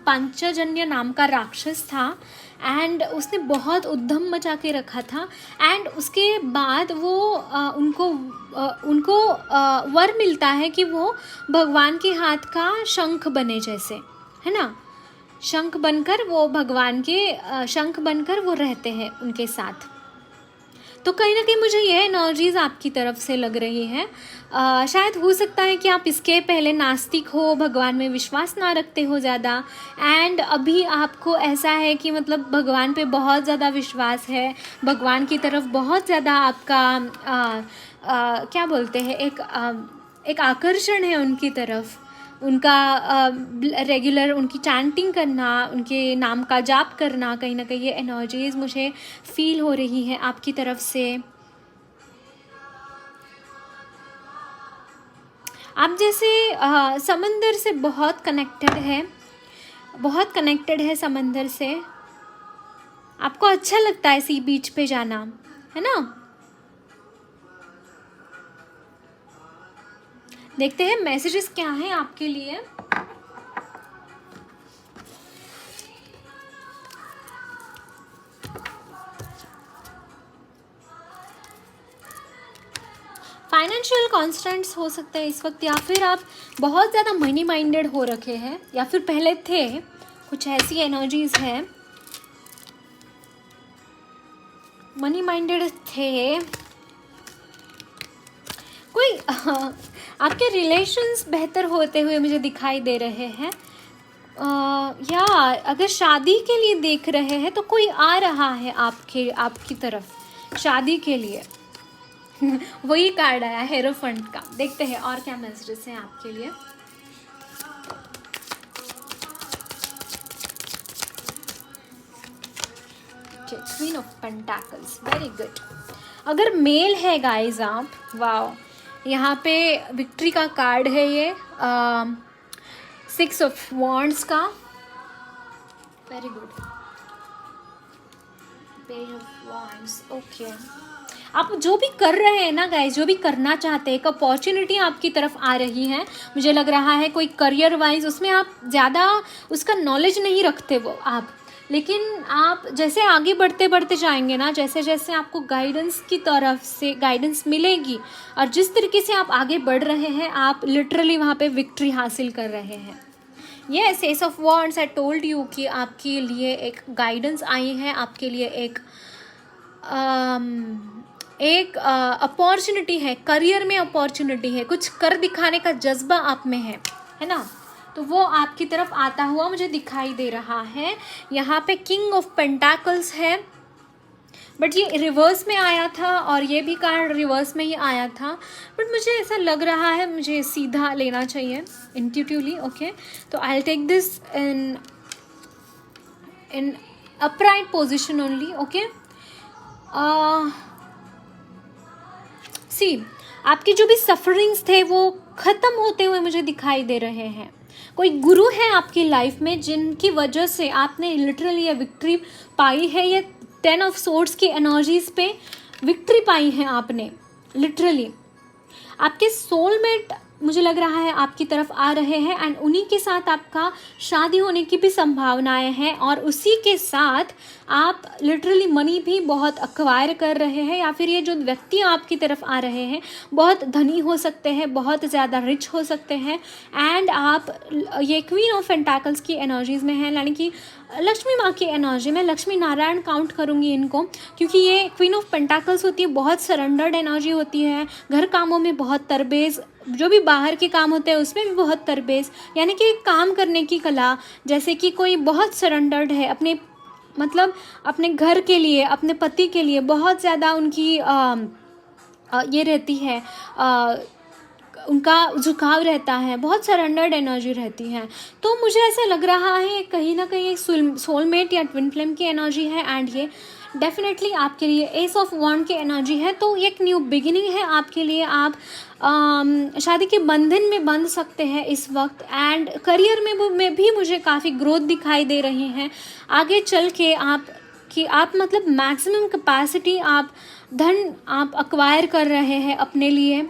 पांचजन्य नाम का राक्षस था, एंड उसने बहुत उद्यम मचा के रखा था। एंड उसके बाद वो उनको वर मिलता है कि वो भगवान के हाथ का शंख बने जैसे, है ना, शंख बनकर वो भगवान के शंख बनकर वो रहते हैं उनके साथ। तो कहीं ना कहीं मुझे ये एनर्जीज आपकी तरफ से लग रही है। शायद हो सकता है कि आप इसके पहले नास्तिक हो, भगवान में विश्वास ना रखते हो ज़्यादा, एंड अभी आपको ऐसा है कि मतलब भगवान पे बहुत ज़्यादा विश्वास है, भगवान की तरफ बहुत ज़्यादा आपका क्या बोलते हैं, एक आकर्षण है उनकी तरफ, उनका रेगुलर उनकी चैंटिंग करना, उनके नाम का जाप करना, कहीं ना कहीं ये एनर्जीज मुझे फील हो रही है आपकी तरफ से। आप जैसे समंदर से बहुत कनेक्टेड है समंदर से। आपको अच्छा लगता है सी बीच पे जाना, है ना। देखते हैं मैसेजेस क्या हैं आपके लिए। फाइनेंशियल कॉन्स्टेंट्स हो सकते हैं इस वक्त, या फिर आप बहुत ज़्यादा मनी माइंडेड हो रखे हैं, या फिर पहले थे, कुछ ऐसी एनर्जीज हैं, मनी माइंडेड थे। कोई आपके रिलेशंस बेहतर होते हुए मुझे दिखाई दे रहे हैं, या अगर शादी के लिए देख रहे हैं तो कोई आ रहा है आपकी तरफ शादी के लिए। वही कार्ड आया हेरोफंट का। देखते हैं और क्या मैसेजेस हैं आपके लिए। Queen of pentacles, very good. अगर मेल है गाइज आप, वाओ, यहाँ पे विक्ट्री का कार्ड है ये, 6 ऑफ वॉन्ड्स का, very good, page of wands. Okay, आप जो भी कर रहे हैं ना गाइज, जो भी करना चाहते हैं, एक अपॉर्चुनिटी आपकी तरफ आ रही है, मुझे लग रहा है कोई करियर वाइज, उसमें आप ज़्यादा उसका नॉलेज नहीं रखते वो आप, लेकिन आप जैसे आगे बढ़ते बढ़ते जाएंगे ना, जैसे जैसे आपको गाइडेंस की तरफ से गाइडेंस मिलेगी और जिस तरीके से आप आगे बढ़ रहे हैं, आप लिटरली वहाँ पे विक्ट्री हासिल कर रहे हैं। Yes, S of wands, I told you कि आपके लिए एक गाइडेंस आई है, आपके लिए एक अपॉर्चुनिटी है, करियर में अपॉर्चुनिटी है, कुछ कर दिखाने का जज्बा आप में है ना, तो वो आपकी तरफ आता हुआ मुझे दिखाई दे रहा है। यहाँ पे किंग ऑफ पेंटाकल्स है, बट ये रिवर्स में आया था और ये भी कार्ड रिवर्स में ही आया था, बट मुझे ऐसा लग रहा है मुझे सीधा लेना चाहिए इंट्यूटिवली। ओके, तो I will take this in upright position only. Okay, see, आपके जो भी सफरिंग्स थे वो ख़त्म होते हुए मुझे दिखाई दे रहे हैं। कोई गुरु है आपकी लाइफ में जिनकी वजह से आपने लिटरली ये विक्ट्री पाई है, ये 10 ऑफ सोर्ड्स की एनर्जीज पे विक्ट्री पाई है आपने लिटरली। आपके सोलमेट मुझे लग रहा है आपकी तरफ आ रहे हैं, एंड उन्हीं के साथ आपका शादी होने की भी संभावनाएं हैं, और उसी के साथ आप लिटरली मनी भी बहुत अक्वायर कर रहे हैं, या फिर ये जो व्यक्ति आपकी तरफ आ रहे हैं बहुत धनी हो सकते हैं, बहुत ज़्यादा रिच हो सकते हैं, एंड आप ये क्वीन ऑफ पेंटाकल्स की एनर्जीज़ में हैं, यानी कि लक्ष्मी माँ की एनर्जी में, लक्ष्मी नारायण काउंट करूँगी इनको, क्योंकि ये क्वीन ऑफ पेंटाकल्स होती है, बहुत सरेंडर्ड एनर्जी होती है, घर कामों में बहुत तरबेज, जो भी बाहर के काम होते हैं उसमें भी बहुत तरबेज, यानी कि काम करने की कला, जैसे कि कोई बहुत सरेंडर्ड है अपने मतलब अपने घर के लिए, अपने पति के लिए बहुत ज़्यादा उनकी ये रहती है, उनका झुकाव रहता है, बहुत सरेंडर्ड एनर्जी रहती है। तो मुझे ऐसा लग रहा है कहीं ना कहीं एक सोलमेट या ट्विन फ्लेम की एनर्जी है, एंड ये डेफिनेटली आपके लिए एस ऑफ वॉन्ड की एनर्जी है। तो एक न्यू बिगिनिंग है आपके लिए, आप शादी के बंधन में बंध सकते हैं इस वक्त, एंड करियर में भी मुझे काफ़ी ग्रोथ दिखाई दे रही है। आगे चल के आप मतलब मैक्सिमम कैपेसिटी आप धन आप अक्वायर कर रहे हैं अपने लिए,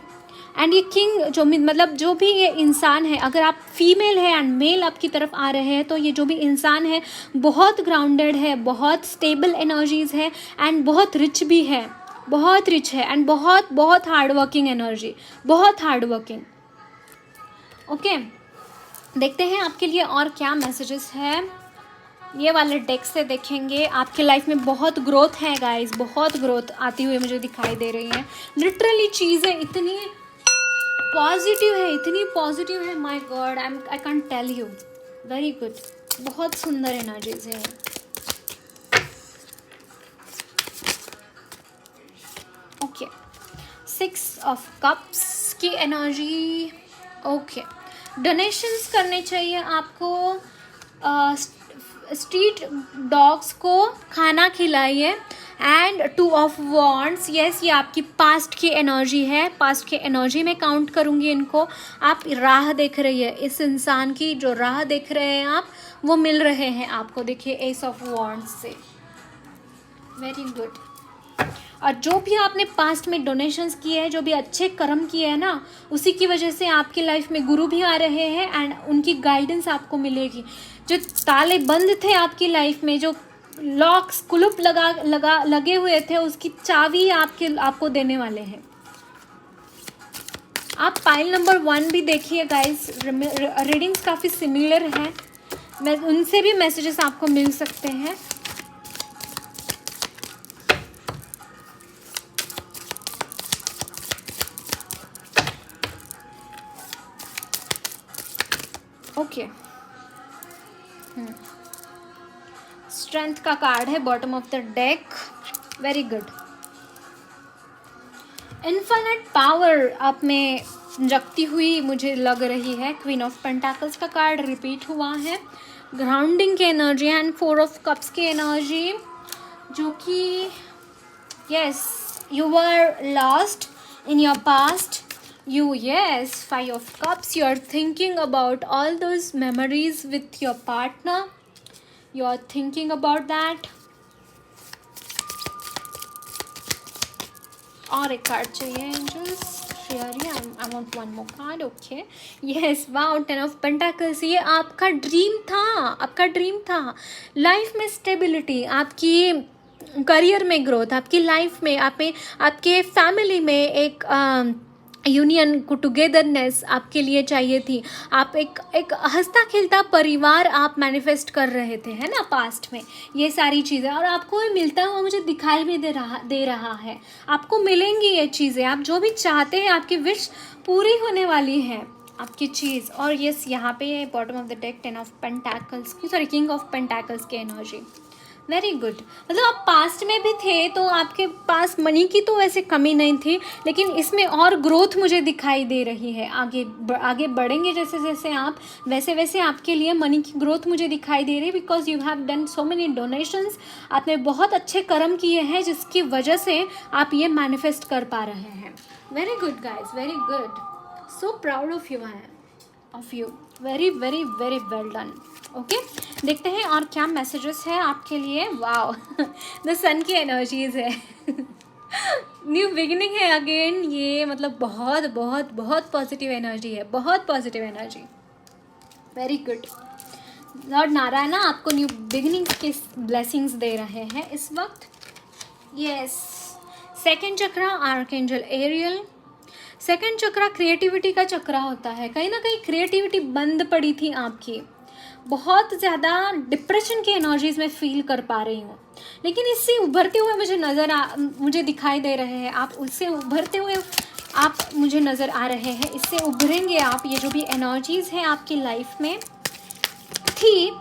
एंड ये किंग जो मतलब जो भी ये इंसान है, अगर आप फीमेल है एंड मेल आपकी तरफ आ रहे हैं, तो ये जो भी इंसान है बहुत ग्राउंडेड है, बहुत स्टेबल एनर्जीज है एंड बहुत रिच भी है, बहुत रिच है एंड बहुत बहुत हार्ड वर्किंग एनर्जी, बहुत हार्ड वर्किंग। ओके, देखते हैं आपके लिए और क्या मैसेजेस है। ये वाले डेक से देखेंगे। आपके लाइफ में बहुत ग्रोथ है गाइस, बहुत ग्रोथ आती हुई मुझे दिखाई दे रही है। लिटरली चीज़ें इतनी पॉजिटिव है, इतनी पॉजिटिव है, my god, I can't tell you. Very good, बहुत सुंदर एनर्जीज है। ओके, 6 ऑफ कप्स की एनर्जी। ओके, डोनेशंस करने चाहिए आपको, स्ट्रीट डॉग्स को खाना खिलाइए। एंड 2 ऑफ वॉन्ड्स, यस, ये आपकी पास्ट की एनर्जी है, पास्ट की एनर्जी में काउंट करूँगी इनको। आप राह देख रही है, इस इंसान की जो राह देख रहे हैं आप, वो मिल रहे हैं आपको। देखिए एस ऑफ वॉन्ड्स से, वेरी गुड। और जो भी आपने पास्ट में डोनेशंस किए हैं, जो भी अच्छे कर्म किए हैं ना, उसी की वजह से आपकी लाइफ में गुरु भी आ रहे हैं एंड उनकी गाइडेंस आपको मिलेगी। जो ताले बंद थे आपकी लाइफ में, जो लॉक्स कुलूप लगे हुए थे, उसकी चाबी आपको देने वाले हैं। आप पाइल नंबर 1 भी देखिए गाइस, रीडिंग्स काफ़ी सिमिलर हैं, मैं उनसे भी मैसेजेस आपको मिल सकते हैं। ओके, स्ट्रेंथ का कार्ड है bottom of the deck, very good. Infinite power आप में जगती हुई मुझे लग रही है। क्वीन ऑफ पेंटाकल्स का कार्ड रिपीट हुआ है, ग्राउंडिंग की एनर्जी एंड 4 ऑफ कप्स की एनर्जी, जो कि yes, you were lost in your past, yes, 5 of cups, you are thinking about all those memories with your partner, you are thinking about that। और एक कार्ड चाहिए angels, really I want one more card. Okay, yes, wow, 10 of pentacles, ये आपका ड्रीम था, आपका ड्रीम था। लाइफ में स्टेबिलिटी, आपकी करियर में ग्रोथ, आपकी लाइफ में, आपके फैमिली में एक यूनियन को टुगेदरनेस आपके लिए चाहिए थी। आप एक हंसता खेलता परिवार आप मैनिफेस्ट कर रहे थे, है ना, पास्ट में, ये सारी चीज़ें, और आपको ये मिलता हुआ मुझे दिखाई भी दे रहा है। आपको मिलेंगी ये चीज़ें, आप जो भी चाहते हैं, आपकी विश पूरी होने वाली है, आपकी चीज़। और यस, यहाँ पे bottom of the deck 10 of pentacles की, सॉरी, किंग ऑफ पेंटाकल्स की एनर्जी, वेरी गुड। मतलब आप पास्ट में भी थे तो आपके पास मनी की तो वैसे कमी नहीं थी, लेकिन इसमें और ग्रोथ मुझे दिखाई दे रही है। आगे बढ़ेंगे जैसे जैसे आप, वैसे वैसे आपके लिए मनी की ग्रोथ मुझे दिखाई दे रही है, because you have done so many donations. आपने बहुत अच्छे कर्म किए हैं जिसकी वजह से आप ये मैनिफेस्ट कर पा रहे हैं। Very good guys, very good, so proud of you, very very very well done. Okay, देखते हैं और क्या मैसेजेस है आपके लिए। वाओ, द सन की एनर्जीज है, न्यू बिगिनिंग है अगेन, ये मतलब बहुत बहुत बहुत पॉजिटिव एनर्जी है, बहुत positive energy, very good. Lord Narayan आपको न्यू बिगिनिंग के ब्लेसिंग्स दे रहे हैं इस वक्त। यस, सेकेंड चक्रा आर्कएंजल एरियल। सेकेंड चक्रा क्रिएटिविटी का चक्रा होता है। कहीं ना कहीं क्रिएटिविटी बंद पड़ी थी आपकी, बहुत ज़्यादा डिप्रेशन की एनर्जीज में फील कर पा रही हूँ, लेकिन इससे उभरते हुए मुझे दिखाई दे रहे हैं। आप उससे उभरते हुए आप मुझे नज़र आ रहे हैं, इससे उभरेंगे आप। ये जो भी एनर्जीज हैं आपकी लाइफ में थी,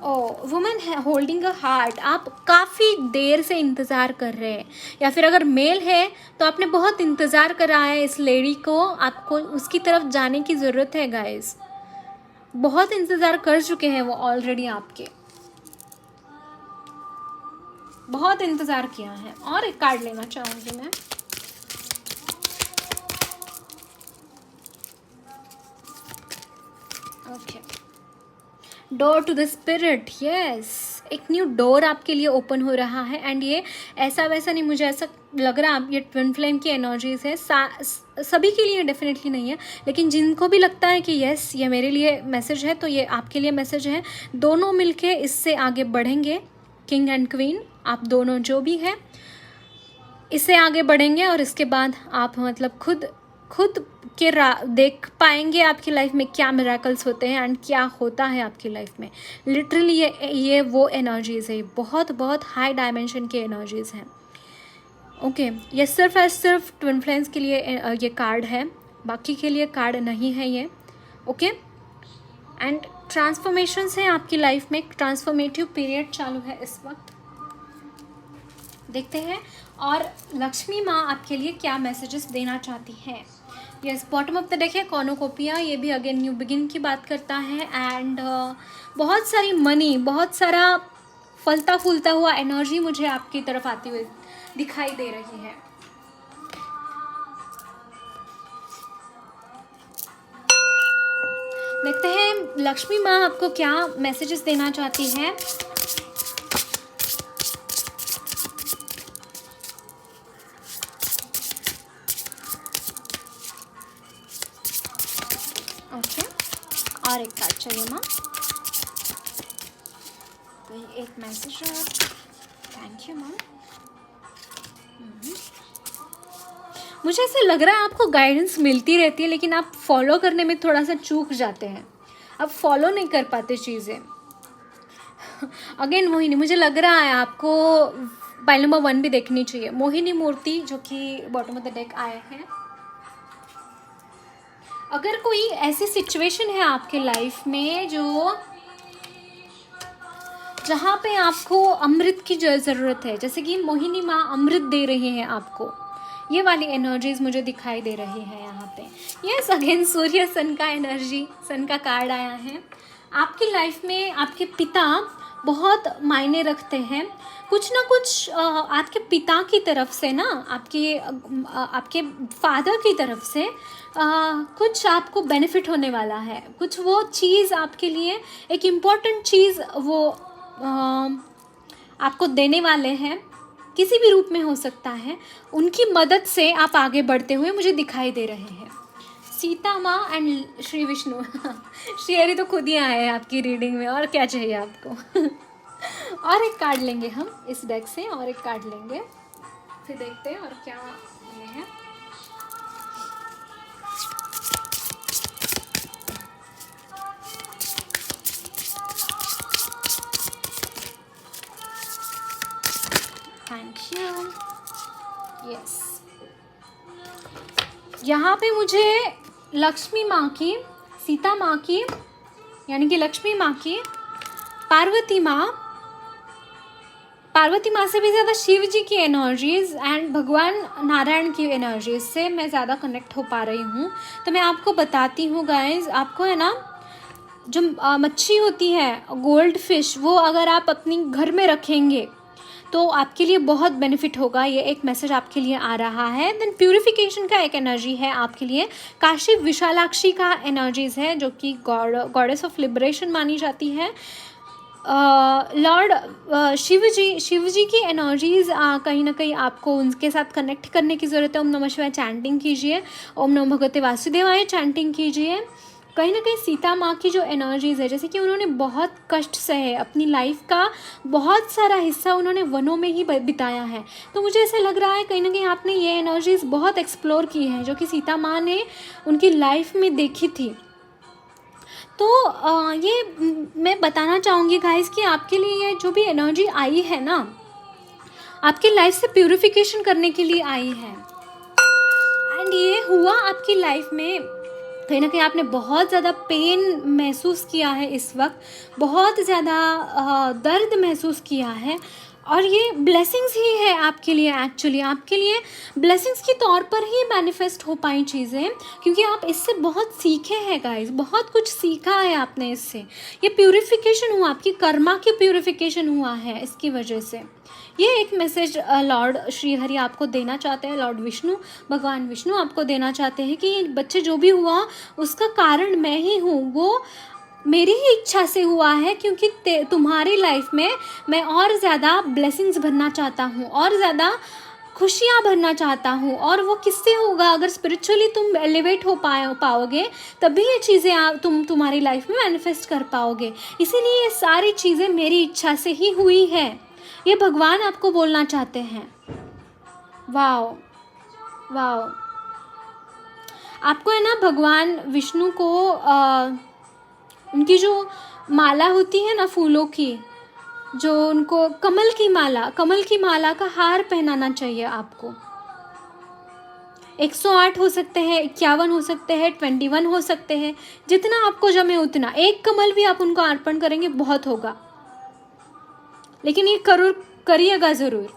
वुमेन है होल्डिंग अ हार्ट, आप काफ़ी देर से इंतज़ार कर रहे हैं, या फिर अगर मेल है तो आपने बहुत इंतज़ार करा है इस लेडी को, आपको उसकी तरफ जाने की ज़रूरत है गाइस। बहुत इंतज़ार कर चुके हैं वो ऑलरेडी, आपके बहुत इंतज़ार किया है। और एक कार्ड लेना चाहूँगी मैं। Okay, door to the spirit, yes, एक न्यू डोर आपके लिए ओपन हो रहा है। एंड ये ऐसा वैसा नहीं, मुझे ऐसा लग रहा है ये ट्विन फ्लेम की एनर्जीज है, सभी के लिए डेफिनेटली नहीं है, लेकिन जिनको भी लगता है कि यस ये मेरे लिए मैसेज है, तो ये आपके लिए मैसेज है। दोनों मिलके इससे आगे बढ़ेंगे, किंग एंड क्वीन आप दोनों जो भी है इससे आगे बढ़ेंगे, और इसके बाद आप मतलब खुद के देख पाएंगे आपकी लाइफ में क्या मिरेकल्स होते हैं एंड क्या होता है आपकी लाइफ में। लिटरली ये वो एनर्जीज़ है, बहुत बहुत हाई डायमेंशन की एनर्जीज़ हैं। ओके, ये सिर्फ ट्विन फ्लेम्स के लिए ये कार्ड है, बाकी के लिए कार्ड नहीं है ये। ओके, एंड ट्रांसफॉर्मेशंस हैं आपकी लाइफ में, ट्रांसफॉर्मेटिव पीरियड चालू है इस वक्त, देखते हैं। और लक्ष्मी माँ आपके लिए क्या मैसेजेस देना चाहती हैं। Yes, bottom of the deck है कॉर्नुकोपिया, ये भी अगेन न्यू बिगिन की बात करता है। एंड बहुत सारी मनी, बहुत सारा फलता फूलता हुआ एनर्जी मुझे आपकी तरफ आती हुई दिखाई दे रही है। देखते हैं लक्ष्मी माँ आपको क्या मैसेजेस देना चाहती है। ओके, और एक कार्ड चाहिए माँ, तो एक मैसेज और, थैंक यू माँ। मुझे ऐसा लग रहा है आपको गाइडेंस मिलती रहती है, लेकिन आप फॉलो करने में थोड़ा सा चूक जाते हैं, आप फॉलो नहीं कर पाते चीज़ें। अगेन मोहिनी, मुझे लग रहा है आपको पाइल नंबर 1 भी देखनी चाहिए। मोहिनी मूर्ति जो कि बॉटम ऑफ द डेक आए हैं। अगर कोई ऐसी सिचुएशन है आपके लाइफ में जहाँ पे आपको अमृत की ज़रूरत है, जैसे कि मोहिनी माँ अमृत दे रहे हैं आपको, ये वाली एनर्जीज मुझे दिखाई दे रही है यहाँ पे। यस, अगेन सूर्य सन का एनर्जी, सन का कार्ड आया है। आपकी लाइफ में आपके पिता बहुत मायने रखते हैं, कुछ ना कुछ आपके पिता की तरफ से ना, आपके फादर की तरफ से कुछ आपको बेनिफिट होने वाला है, कुछ वो चीज़ आपके लिए एक इम्पॉर्टेंट चीज़ वो आपको देने वाले हैं, किसी भी रूप में हो सकता है। उनकी मदद से आप आगे बढ़ते हुए मुझे दिखाई दे रहे हैं। सीता माँ एंड श्री विष्णु श्री हरि तो खुद ही आए हैं आपकी रीडिंग में, और क्या चाहिए आपको। और एक कार्ड लेंगे हम इस डेक से, और एक कार्ड लेंगे, फिर देखते हैं और क्या ये है। Thank you. यस, यहाँ पे मुझे लक्ष्मी माँ की, सीता माँ की यानी कि लक्ष्मी माँ की, पार्वती माँ से भी ज़्यादा शिव जी की एनर्जीज एंड भगवान नारायण की एनर्जीज से मैं ज़्यादा कनेक्ट हो पा रही हूँ। तो मैं आपको बताती हूँ गाइज, आपको है ना जो मच्छी होती है गोल्ड फिश, वो अगर आप अपनी घर में रखेंगे तो आपके लिए बहुत बेनिफिट होगा। ये एक मैसेज आपके लिए आ रहा है। देन प्यूरिफिकेशन का एक एनर्जी है आपके लिए। काशी विशालाक्षी का एनर्जीज है जो कि गॉडेस ऑफ लिबरेशन मानी जाती है। लॉर्ड शिव जी की एनर्जीज़ कहीं ना कहीं आपको उनके साथ कनेक्ट करने की ज़रूरत है। ओम नमः शिवाय चैंटिंग कीजिए, ओम नमो भगवते वासुदेवाय चैंटिंग कीजिए। कहीं ना कहीं सीता माँ की जो एनर्जीज़ है, जैसे कि उन्होंने बहुत कष्ट सहे, अपनी लाइफ का बहुत सारा हिस्सा उन्होंने वनों में ही बिताया है। तो मुझे ऐसा लग रहा है कहीं ना कहीं आपने ये एनर्जीज़ बहुत एक्सप्लोर की है जो कि सीता माँ ने उनकी लाइफ में देखी थी। तो ये मैं बताना चाहूँगी गाइस कि आपके लिए ये जो भी एनर्जी आई है ना, आपकी लाइफ से प्यूरिफिकेशन करने के लिए आई है। एंड ये हुआ आपकी लाइफ में, कहीं ना कहीं आपने बहुत ज़्यादा पेन महसूस किया है इस वक्त, बहुत ज़्यादा दर्द महसूस किया है, और ये ब्लेसिंग्स ही है आपके लिए। एक्चुअली आपके लिए ब्लेसिंग्स के तौर पर ही मैनिफेस्ट हो पाई चीज़ें, क्योंकि आप इससे बहुत सीखे हैं गाइस, बहुत कुछ सीखा है आपने इससे। ये प्यूरिफिकेशन हुआ, आपकी कर्मा की प्यूरिफिकेशन हुआ है इसकी वजह से। ये एक मैसेज लॉर्ड श्री हरि आपको देना चाहते हैं, लॉर्ड विष्णु, भगवान विष्णु आपको देना चाहते हैं कि ये बच्चे जो भी हुआ उसका कारण मैं ही हूँ। वो मेरी ही इच्छा से हुआ है, क्योंकि तुम्हारी लाइफ में मैं और ज़्यादा ब्लेसिंग्स भरना चाहता हूँ, और ज़्यादा खुशियाँ भरना चाहता हूँ। और वो किससे होगा? अगर स्पिरिचुअली तुम एलिवेट हो पाओगे तभी ये चीज़ें तुम्हारी लाइफ में मैनिफेस्ट कर पाओगे। इसीलिए ये सारी चीज़ें मेरी इच्छा से ही हुई है, ये भगवान आपको बोलना चाहते हैं। Wow wow. आपको है ना, भगवान विष्णु को उनकी जो माला होती है ना फूलों की, जो उनको कमल की माला का हार पहनाना चाहिए आपको। 108 हो सकते हैं, 51 हो सकते हैं, 21 हो सकते हैं, जितना आपको जमे उतना। एक कमल भी आप उनको अर्पण करेंगे बहुत होगा, लेकिन ये करिएगा ज़रूर।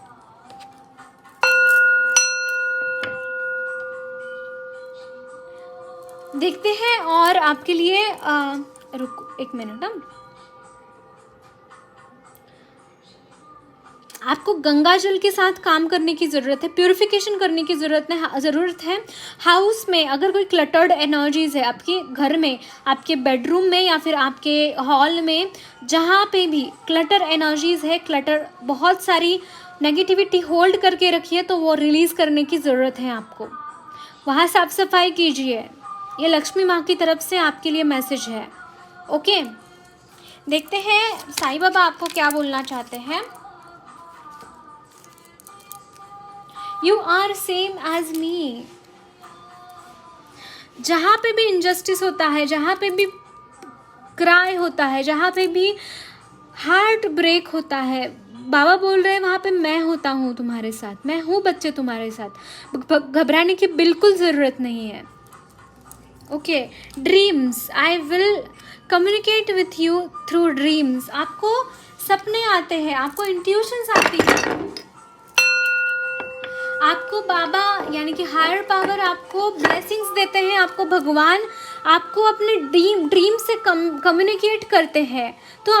देखते हैं। और आपके लिए रुको एक मिनट। आपको गंगा जल के साथ काम करने की ज़रूरत है, प्यूरिफिकेशन करने की ज़रूरत है। हाउस में अगर कोई क्लटर्ड एनर्जीज़ है आपके घर में, आपके बेडरूम में या फिर आपके हॉल में, जहाँ पे भी क्लटर एनर्जीज़ है, क्लटर बहुत सारी नेगेटिविटी होल्ड करके रखी है, तो वो रिलीज़ करने की ज़रूरत है आपको। वहाँ साफ सफाई कीजिए। ये लक्ष्मी माँ की तरफ से आपके लिए मैसेज है। ओके, देखते हैं साईं बाबा आपको क्या बोलना चाहते हैं। यू आर सेम एज मी। जहाँ पे भी इनजस्टिस होता है, जहाँ पे भी क्राई होता है, जहाँ पे भी हार्ट ब्रेक होता है, बाबा बोल रहे हैं वहाँ पे मैं होता हूँ तुम्हारे साथ, मैं हूँ बच्चे तुम्हारे साथ। घबराने की बिल्कुल ज़रूरत नहीं है। Okay, dreams, I will communicate with you through dreams. आपको सपने आते हैं, आपको इंट्यूशंस आती है, आपको बाबा यानी कि हायर पावर आपको ब्लेसिंग्स देते हैं, आपको भगवान आपको अपने ड्रीम से कम्युनिकेट करते हैं। तो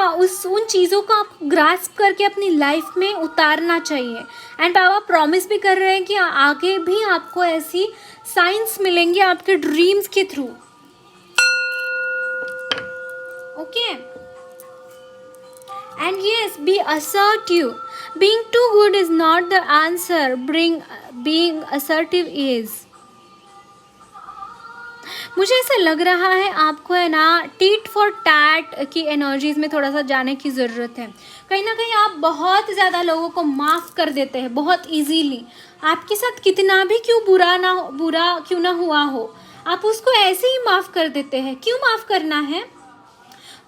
उन चीज़ों को आप ग्रास्प करके अपनी लाइफ में उतारना चाहिए। एंड बाबा प्रॉमिस भी कर रहे हैं कि आगे भी आपको ऐसी साइंस मिलेंगे आपके ड्रीम्स के through. Okay, and yes, be assertive. Being too good is not the answer. Being assertive is. मुझे ऐसा लग रहा है आपको है ना टीट फॉर टैट की एनर्जीज में थोड़ा सा जाने की ज़रूरत है। कहीं ना कहीं आप बहुत ज़्यादा लोगों को माफ़ कर देते हैं बहुत इजीली। आपके साथ कितना भी बुरा क्यों ना हुआ हो, आप उसको ऐसे ही माफ़ कर देते हैं। क्यों माफ़ करना है?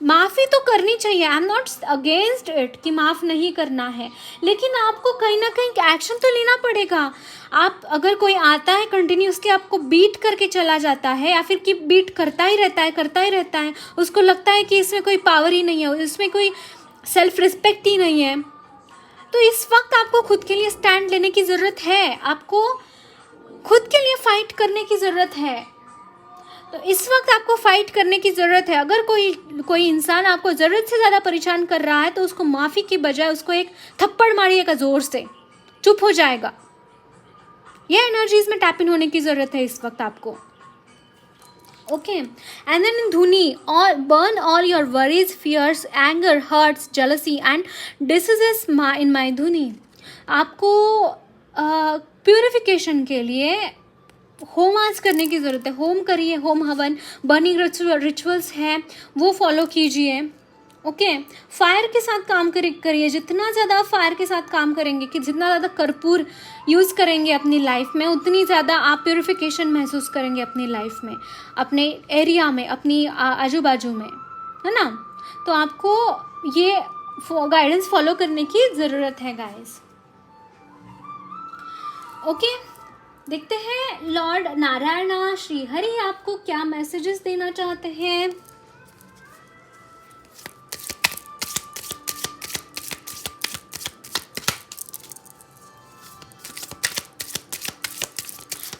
माफ़ी तो करनी चाहिए, I am not against it कि माफ़ नहीं करना है, लेकिन आपको कहीं ना कहीं एक्शन तो लेना पड़ेगा। आप अगर कोई आता है कंटिन्यूसली आपको बीट करके चला जाता है, या फिर कि बीट करता ही रहता है, उसको लगता है कि इसमें कोई पावर ही नहीं है, इसमें कोई सेल्फ रिस्पेक्ट ही नहीं है, तो इस वक्त आपको खुद के लिए स्टैंड लेने की ज़रूरत है, आपको खुद के लिए फाइट करने की ज़रूरत है। तो इस वक्त आपको फाइट करने की ज़रूरत है। अगर कोई इंसान आपको ज़रूरत से ज़्यादा परेशान कर रहा है तो उसको माफ़ी की बजाय उसको एक थप्पड़ मारिएगा ज़ोर से, चुप हो जाएगा। ये एनर्जीज में टैप इन होने की ज़रूरत है इस वक्त आपको। Okay, and then in dhuni, और burn all your worries, fears, anger, hurts, jealousy and diseases in my dhuni. आपको प्यूरिफिकेशन के लिए होम आज करने की ज़रूरत है। होम करिए, होम हवन, बर्निंग रिचुअल्स हैं वो फॉलो कीजिए। ओके, फायर के साथ काम करिए। जितना ज़्यादा फायर के साथ काम करेंगे, कि जितना ज़्यादा कर्पूर यूज़ करेंगे अपनी लाइफ में, उतनी ज़्यादा आप प्योरिफिकेशन महसूस करेंगे अपनी लाइफ में, अपने एरिया में, अपनी आजू बाजू में, है ना। तो आपको ये गाइडेंस फॉलो करने की ज़रूरत है गाइस। ओके, देखते हैं लॉर्ड नारायण श्री हरि आपको क्या मैसेजेस देना चाहते हैं।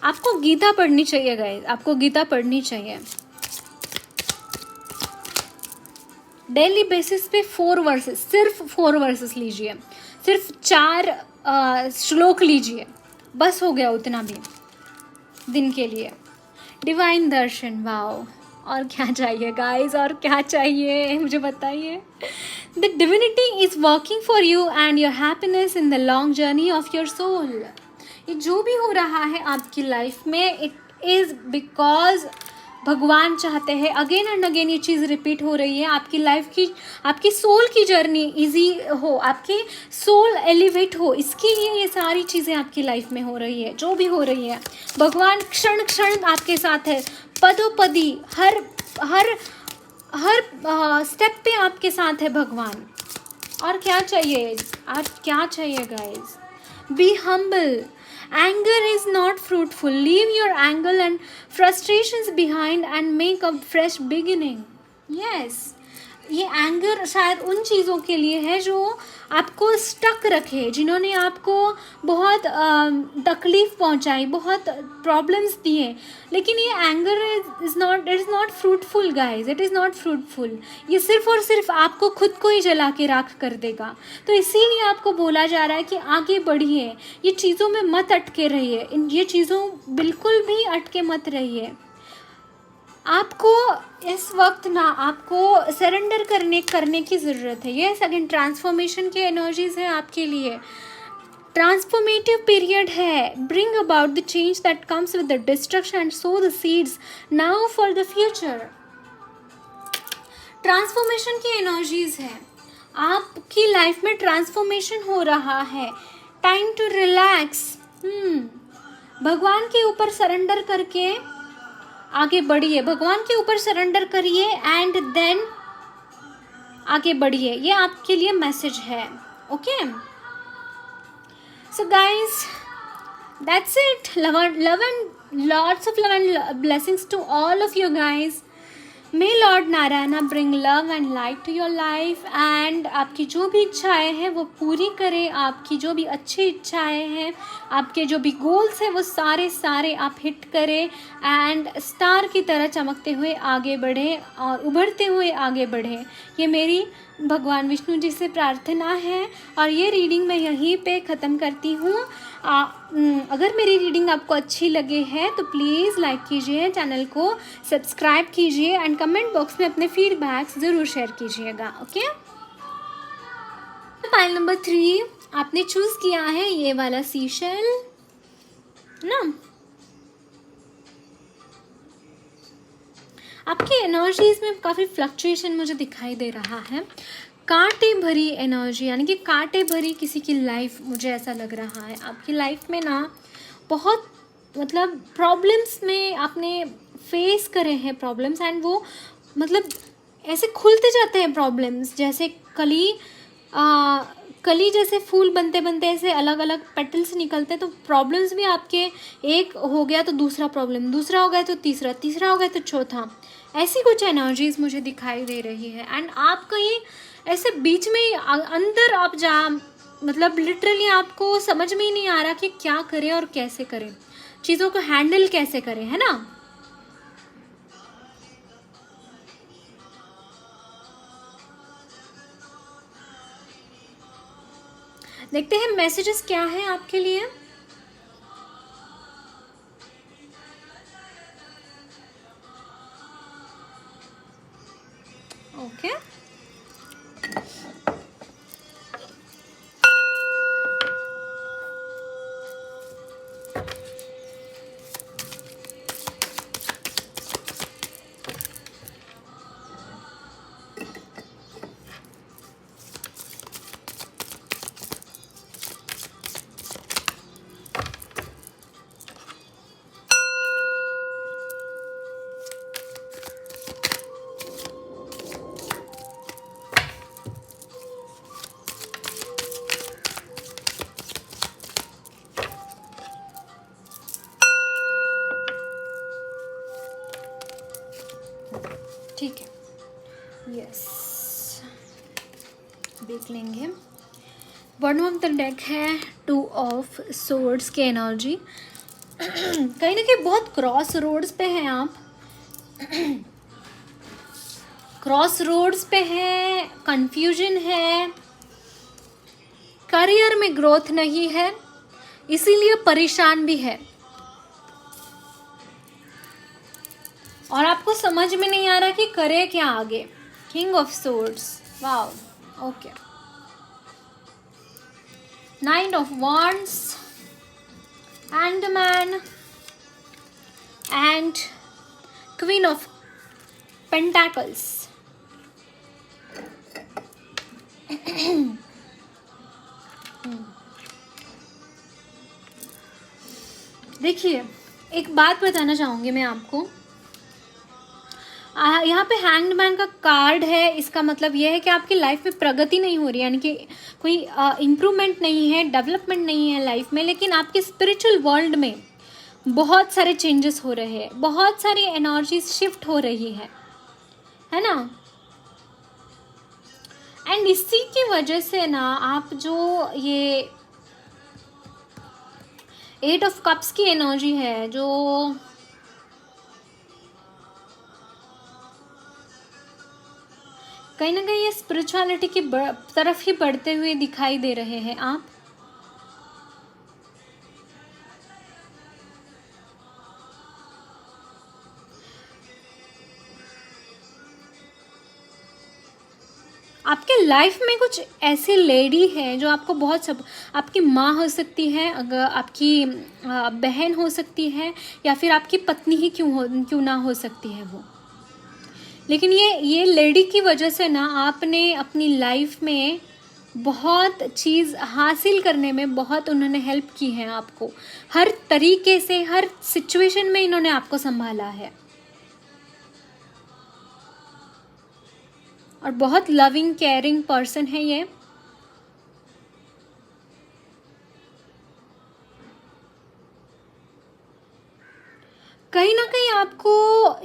आपको गीता पढ़नी चाहिए गाइस, आपको गीता पढ़नी चाहिए डेली बेसिस पे। 4 वर्सेस, सिर्फ 4 वर्सेस लीजिए, सिर्फ 4 श्लोक लीजिए, बस हो गया उतना भी दिन के लिए। डिवाइन दर्शन, वाओ, और क्या चाहिए गाइस, और क्या चाहिए मुझे बताइए। The divinity is working for you and your happiness in the long journey of your soul. ये जो भी हो रहा है आपकी लाइफ में, इट इज़ बिकॉज भगवान चाहते हैं। अगेन एंड अगेन ये चीज़ रिपीट हो रही है, आपकी लाइफ की, आपकी सोल की जर्नी इजी हो, आपकी सोल एलिवेट हो, इसके लिए ये सारी चीज़ें आपकी लाइफ में हो रही है। जो भी हो रही है, भगवान क्षण क्षण आपके साथ है, पदोपदी, हर हर हर स्टेप पे आपके साथ है भगवान। और क्या चाहिए, आज क्या चाहिए guys. Be humble. Anger is not fruitful. Leave your anger and frustrations behind and make a fresh beginning. Yes. ये एंगर शायद उन चीज़ों के लिए है जो आपको स्टक रखे, जिन्होंने आपको बहुत तकलीफ़ पहुंचाई, बहुत प्रॉब्लम्स दिए। लेकिन ये anger is not fruitful guys, it is not fruitful. ये सिर्फ और सिर्फ आपको खुद को ही जला के राख कर देगा। तो इसीलिए आपको बोला जा रहा है कि आगे बढ़िए, ये चीज़ों में मत अटके रहिए, ये चीज़ों बिल्कुल भी अटके मत रहिए। आपको इस वक्त ना आपको सरेंडर करने की ज़रूरत है। ये सेकंड ट्रांसफॉर्मेशन की एनर्जीज है आपके लिए, ट्रांसफॉर्मेटिव पीरियड है। Bring about the change that comes with the destruction and so the seeds now for the future. Transformation की एनर्जीज है, आपकी लाइफ में ट्रांसफॉर्मेशन हो रहा है। Time to relax. भगवान के ऊपर सरेंडर करके आगे बढ़िए, भगवान के ऊपर सरेंडर करिए एंड देन आगे बढ़िए। ये आपके लिए मैसेज है। Okay, so guys, that's it. Love and lots of love and blessings to all of you guys. May lord Narayana bring love and light to your life and आपकी जो भी इच्छाएं हैं वो पूरी करे। आपकी जो भी अच्छी इच्छाएं हैं, आपके जो भी गोल्स हैं, वो सारे आप हिट करें एंड स्टार की तरह चमकते हुए आगे बढ़ें और उभरते हुए आगे बढ़ें। ये मेरी भगवान विष्णु जी से प्रार्थना है और ये रीडिंग मैं यहीं पे ख़त्म करती हूँ। अगर मेरी रीडिंग आपको अच्छी लगे है तो प्लीज़ लाइक कीजिए, चैनल को सब्सक्राइब कीजिए एंड कमेंट बॉक्स में अपने फीडबैक्स ज़रूर शेयर कीजिएगा। ओके, पाइल नंबर 3 आपने चूज़ किया है ये वाला सीशेल ना। आपकी एनर्जीज में काफ़ी फ्लक्चुएशन मुझे दिखाई दे रहा है। कांटे भरी एनर्जी, यानी कि कांटे भरी किसी की लाइफ, मुझे ऐसा लग रहा है आपकी लाइफ में ना बहुत मतलब प्रॉब्लम्स में आपने फेस करे हैं प्रॉब्लम्स, एंड वो मतलब ऐसे खुलते जाते हैं प्रॉब्लम्स, जैसे कली जैसे फूल बनते बनते ऐसे अलग अलग पेटल्स निकलते हैं। तो प्रॉब्लम्स भी आपके, एक हो गया तो दूसरा प्रॉब्लम, दूसरा हो गया तो तीसरा, तीसरा हो गया तो चौथा, ऐसी कुछ एनर्जीज मुझे दिखाई दे रही है। एंड आप कहीं ऐसे बीच में अंदर आप मतलब लिटरली आपको समझ में ही नहीं आ रहा कि क्या करें और कैसे करें, चीज़ों को हैंडल कैसे करें, है ना। देखते हैं मैसेजेस क्या हैं आपके लिए। ओके, ठीक है, यस, देख लेंगे। बॉटम ऑफ द डेक है 2 ऑफ सोर्ड्स की एनर्जी। कहीं ना कहीं बहुत क्रॉस रोड्स पे हैं आप, क्रॉस रोड्स पे है, कंफ्यूजन है, करियर में ग्रोथ नहीं है, इसीलिए परेशान भी है। और आपको समझ में नहीं आ रहा कि करे क्या आगे। King of swords, wow, okay. Night of wands, hangman and queen of pentacles. देखिए, एक बात बताना चाहूँगी मैं आपको। यहाँ पे हैंग्ड मैन का कार्ड है, इसका मतलब ये है कि आपकी लाइफ में प्रगति नहीं हो रही है, यानी कि कोई इम्प्रूवमेंट नहीं है, डेवलपमेंट नहीं है लाइफ में, लेकिन आपके स्पिरिचुअल वर्ल्ड में बहुत सारे चेंजेस हो रहे हैं, बहुत सारी एनर्जीज शिफ्ट हो रही है ना। एंड इसी की वजह से ना आप जो ये 8 ऑफ कप्स की एनर्जी है, जो कहीं ना कहीं ये स्पिरिचुअलिटी की तरफ ही बढ़ते हुए दिखाई दे रहे हैं आप। आपके लाइफ में कुछ ऐसी लेडी है जो आपको बहुत सब, आपकी माँ हो सकती है, अगर आपकी बहन हो सकती है, या फिर आपकी पत्नी ही क्यों ना हो सकती है वो। लेकिन ये लेडी की वजह से ना आपने अपनी लाइफ में बहुत चीज़ हासिल करने में बहुत उन्होंने हेल्प की है आपको, हर तरीके से, हर सिचुएशन में इन्होंने आपको संभाला है, और बहुत लविंग केयरिंग पर्सन है ये। कहीं ना कहीं आपको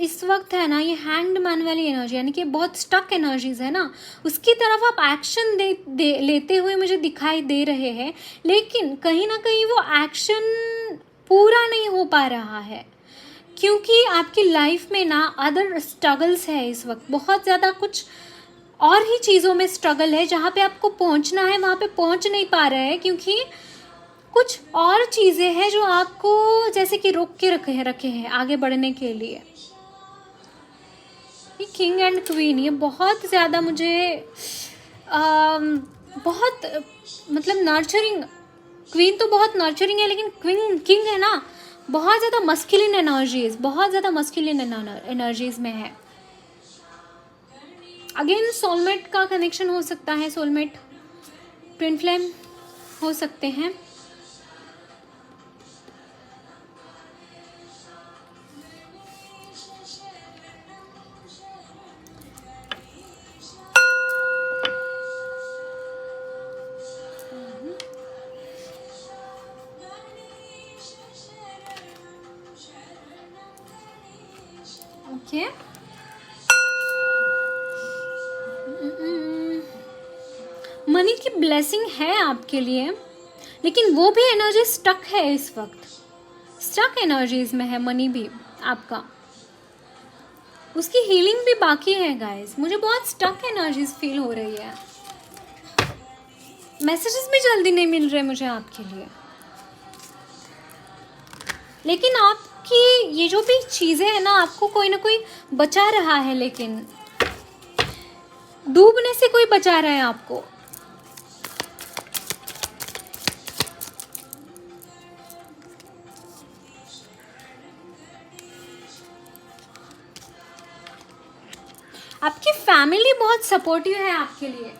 इस वक्त है ना, ये हैंग्ड मैन वाली एनर्जी, यानी कि बहुत स्टक एनर्जीज है ना, उसकी तरफ आप एक्शन लेते हुए मुझे दिखाई दे रहे हैं, लेकिन कहीं ना कहीं वो एक्शन पूरा नहीं हो पा रहा है, क्योंकि आपकी लाइफ में ना अदर स्ट्रगल्स है इस वक्त, बहुत ज़्यादा कुछ और ही चीज़ों में स्ट्रगल है, जहाँ पे आपको पहुँचना है वहाँ पे पहुँच नहीं पा रहे हैं, क्योंकि कुछ और चीज़ें हैं जो आपको जैसे कि रोक के रखे हैं आगे बढ़ने के लिए। ये किंग एंड क्वीन, ये बहुत ज़्यादा मुझे बहुत मतलब नर्चरिंग, क्वीन तो बहुत नर्चरिंग है, लेकिन किंग है ना, बहुत ज़्यादा मस्कुलिन एनर्जीज, बहुत ज़्यादा मस्कुलिन एनर्जीज में है। अगेन सोलमेट का कनेक्शन हो सकता है, सोलमेट ट्विन फ्लेम हो सकते हैं। ओके, मनी की ब्लेसिंग है आपके लिए, लेकिन वो भी एनर्जी स्टक है इस वक्त, स्टक एनर्जीज में है मनी भी आपका, उसकी हीलिंग भी बाकी है गाइस। मुझे बहुत स्टक एनर्जीज फील हो रही है, मैसेजेस भी जल्दी नहीं मिल रहे मुझे आपके लिए, लेकिन आपकी ये जो भी चीज़ें हैं ना, आपको कोई ना कोई बचा रहा है, लेकिन डूबने से कोई बचा रहा है आपको। आपकी फैमिली बहुत सपोर्टिव है आपके लिए,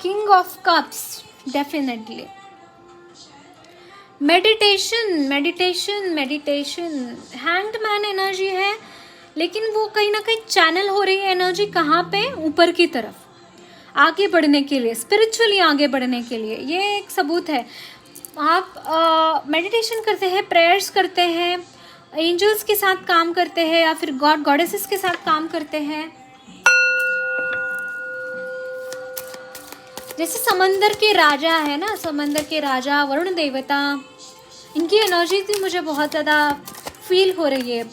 king of cups, definitely meditation meditation meditation, hanged man energy है, लेकिन वो कहीं ना कहीं चैनल हो रही है एनर्जी, कहाँ पे, ऊपर की तरफ आगे बढ़ने के लिए, स्पिरिचुअली आगे बढ़ने के लिए। ये एक सबूत है। आप मेडिटेशन करते हैं, प्रेयर्स करते हैं, एंजल्स के साथ काम करते हैं, या फिर गॉड गॉडेसेस के साथ काम करते हैं, जैसे समंदर के राजा है ना, समंदर के राजा वरुण देवता, इनकी एनर्जी भी मुझे बहुत ज़्यादा फील हो रही है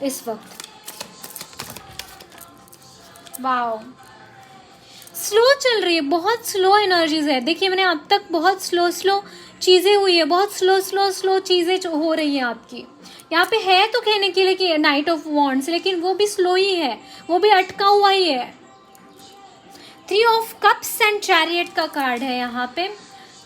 इस वक्त। वाओ, स्लो चल रही है, बहुत स्लो एनर्जीज है। देखिए मैंने अब तक बहुत स्लो चीज़ें हुई है, बहुत स्लो चीज़ें हो रही हैं आपकी। यहाँ पे है तो कहने के लिए कि नाइट ऑफ वॉन्ड्स, लेकिन वो भी स्लो ही है, वो भी अटका हुआ ही है। 3 ऑफ कप्स एंड चैरियट का कार्ड है यहाँ पे।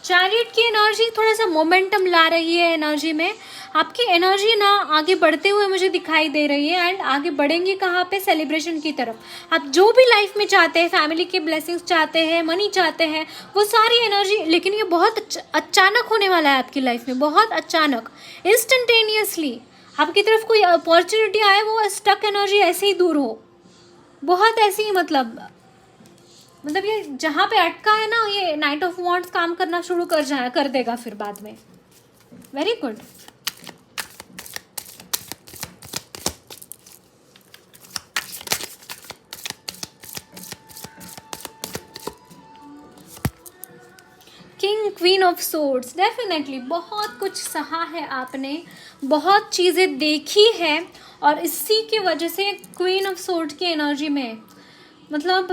चैरियट की एनर्जी थोड़ा सा मोमेंटम ला रही है एनर्जी में। आपकी एनर्जी ना आगे बढ़ते हुए मुझे दिखाई दे रही है, एंड आगे बढ़ेंगे कहाँ पे? सेलिब्रेशन की तरफ। आप जो भी लाइफ में चाहते हैं, फैमिली के ब्लेसिंग्स चाहते हैं, मनी चाहते हैं, वो सारी एनर्जी, लेकिन ये बहुत अचानक होने वाला है आपकी लाइफ में, बहुत अचानक, इंस्टेंटेनियसली आपकी तरफ कोई अपॉर्चुनिटी आए, वो स्टक एनर्जी ऐसे ही दूर हो, बहुत ऐसी ही मतलब ये जहाँ पे अटका है ना, ये नाइट ऑफ वॉन्ड्स काम करना शुरू कर देगा फिर बाद में। Very good. King queen of swords, definitely बहुत कुछ सहा है आपने, बहुत चीज़ें देखी है, और इसी की वजह से क्वीन ऑफ सोर्ड्स की एनर्जी में मतलब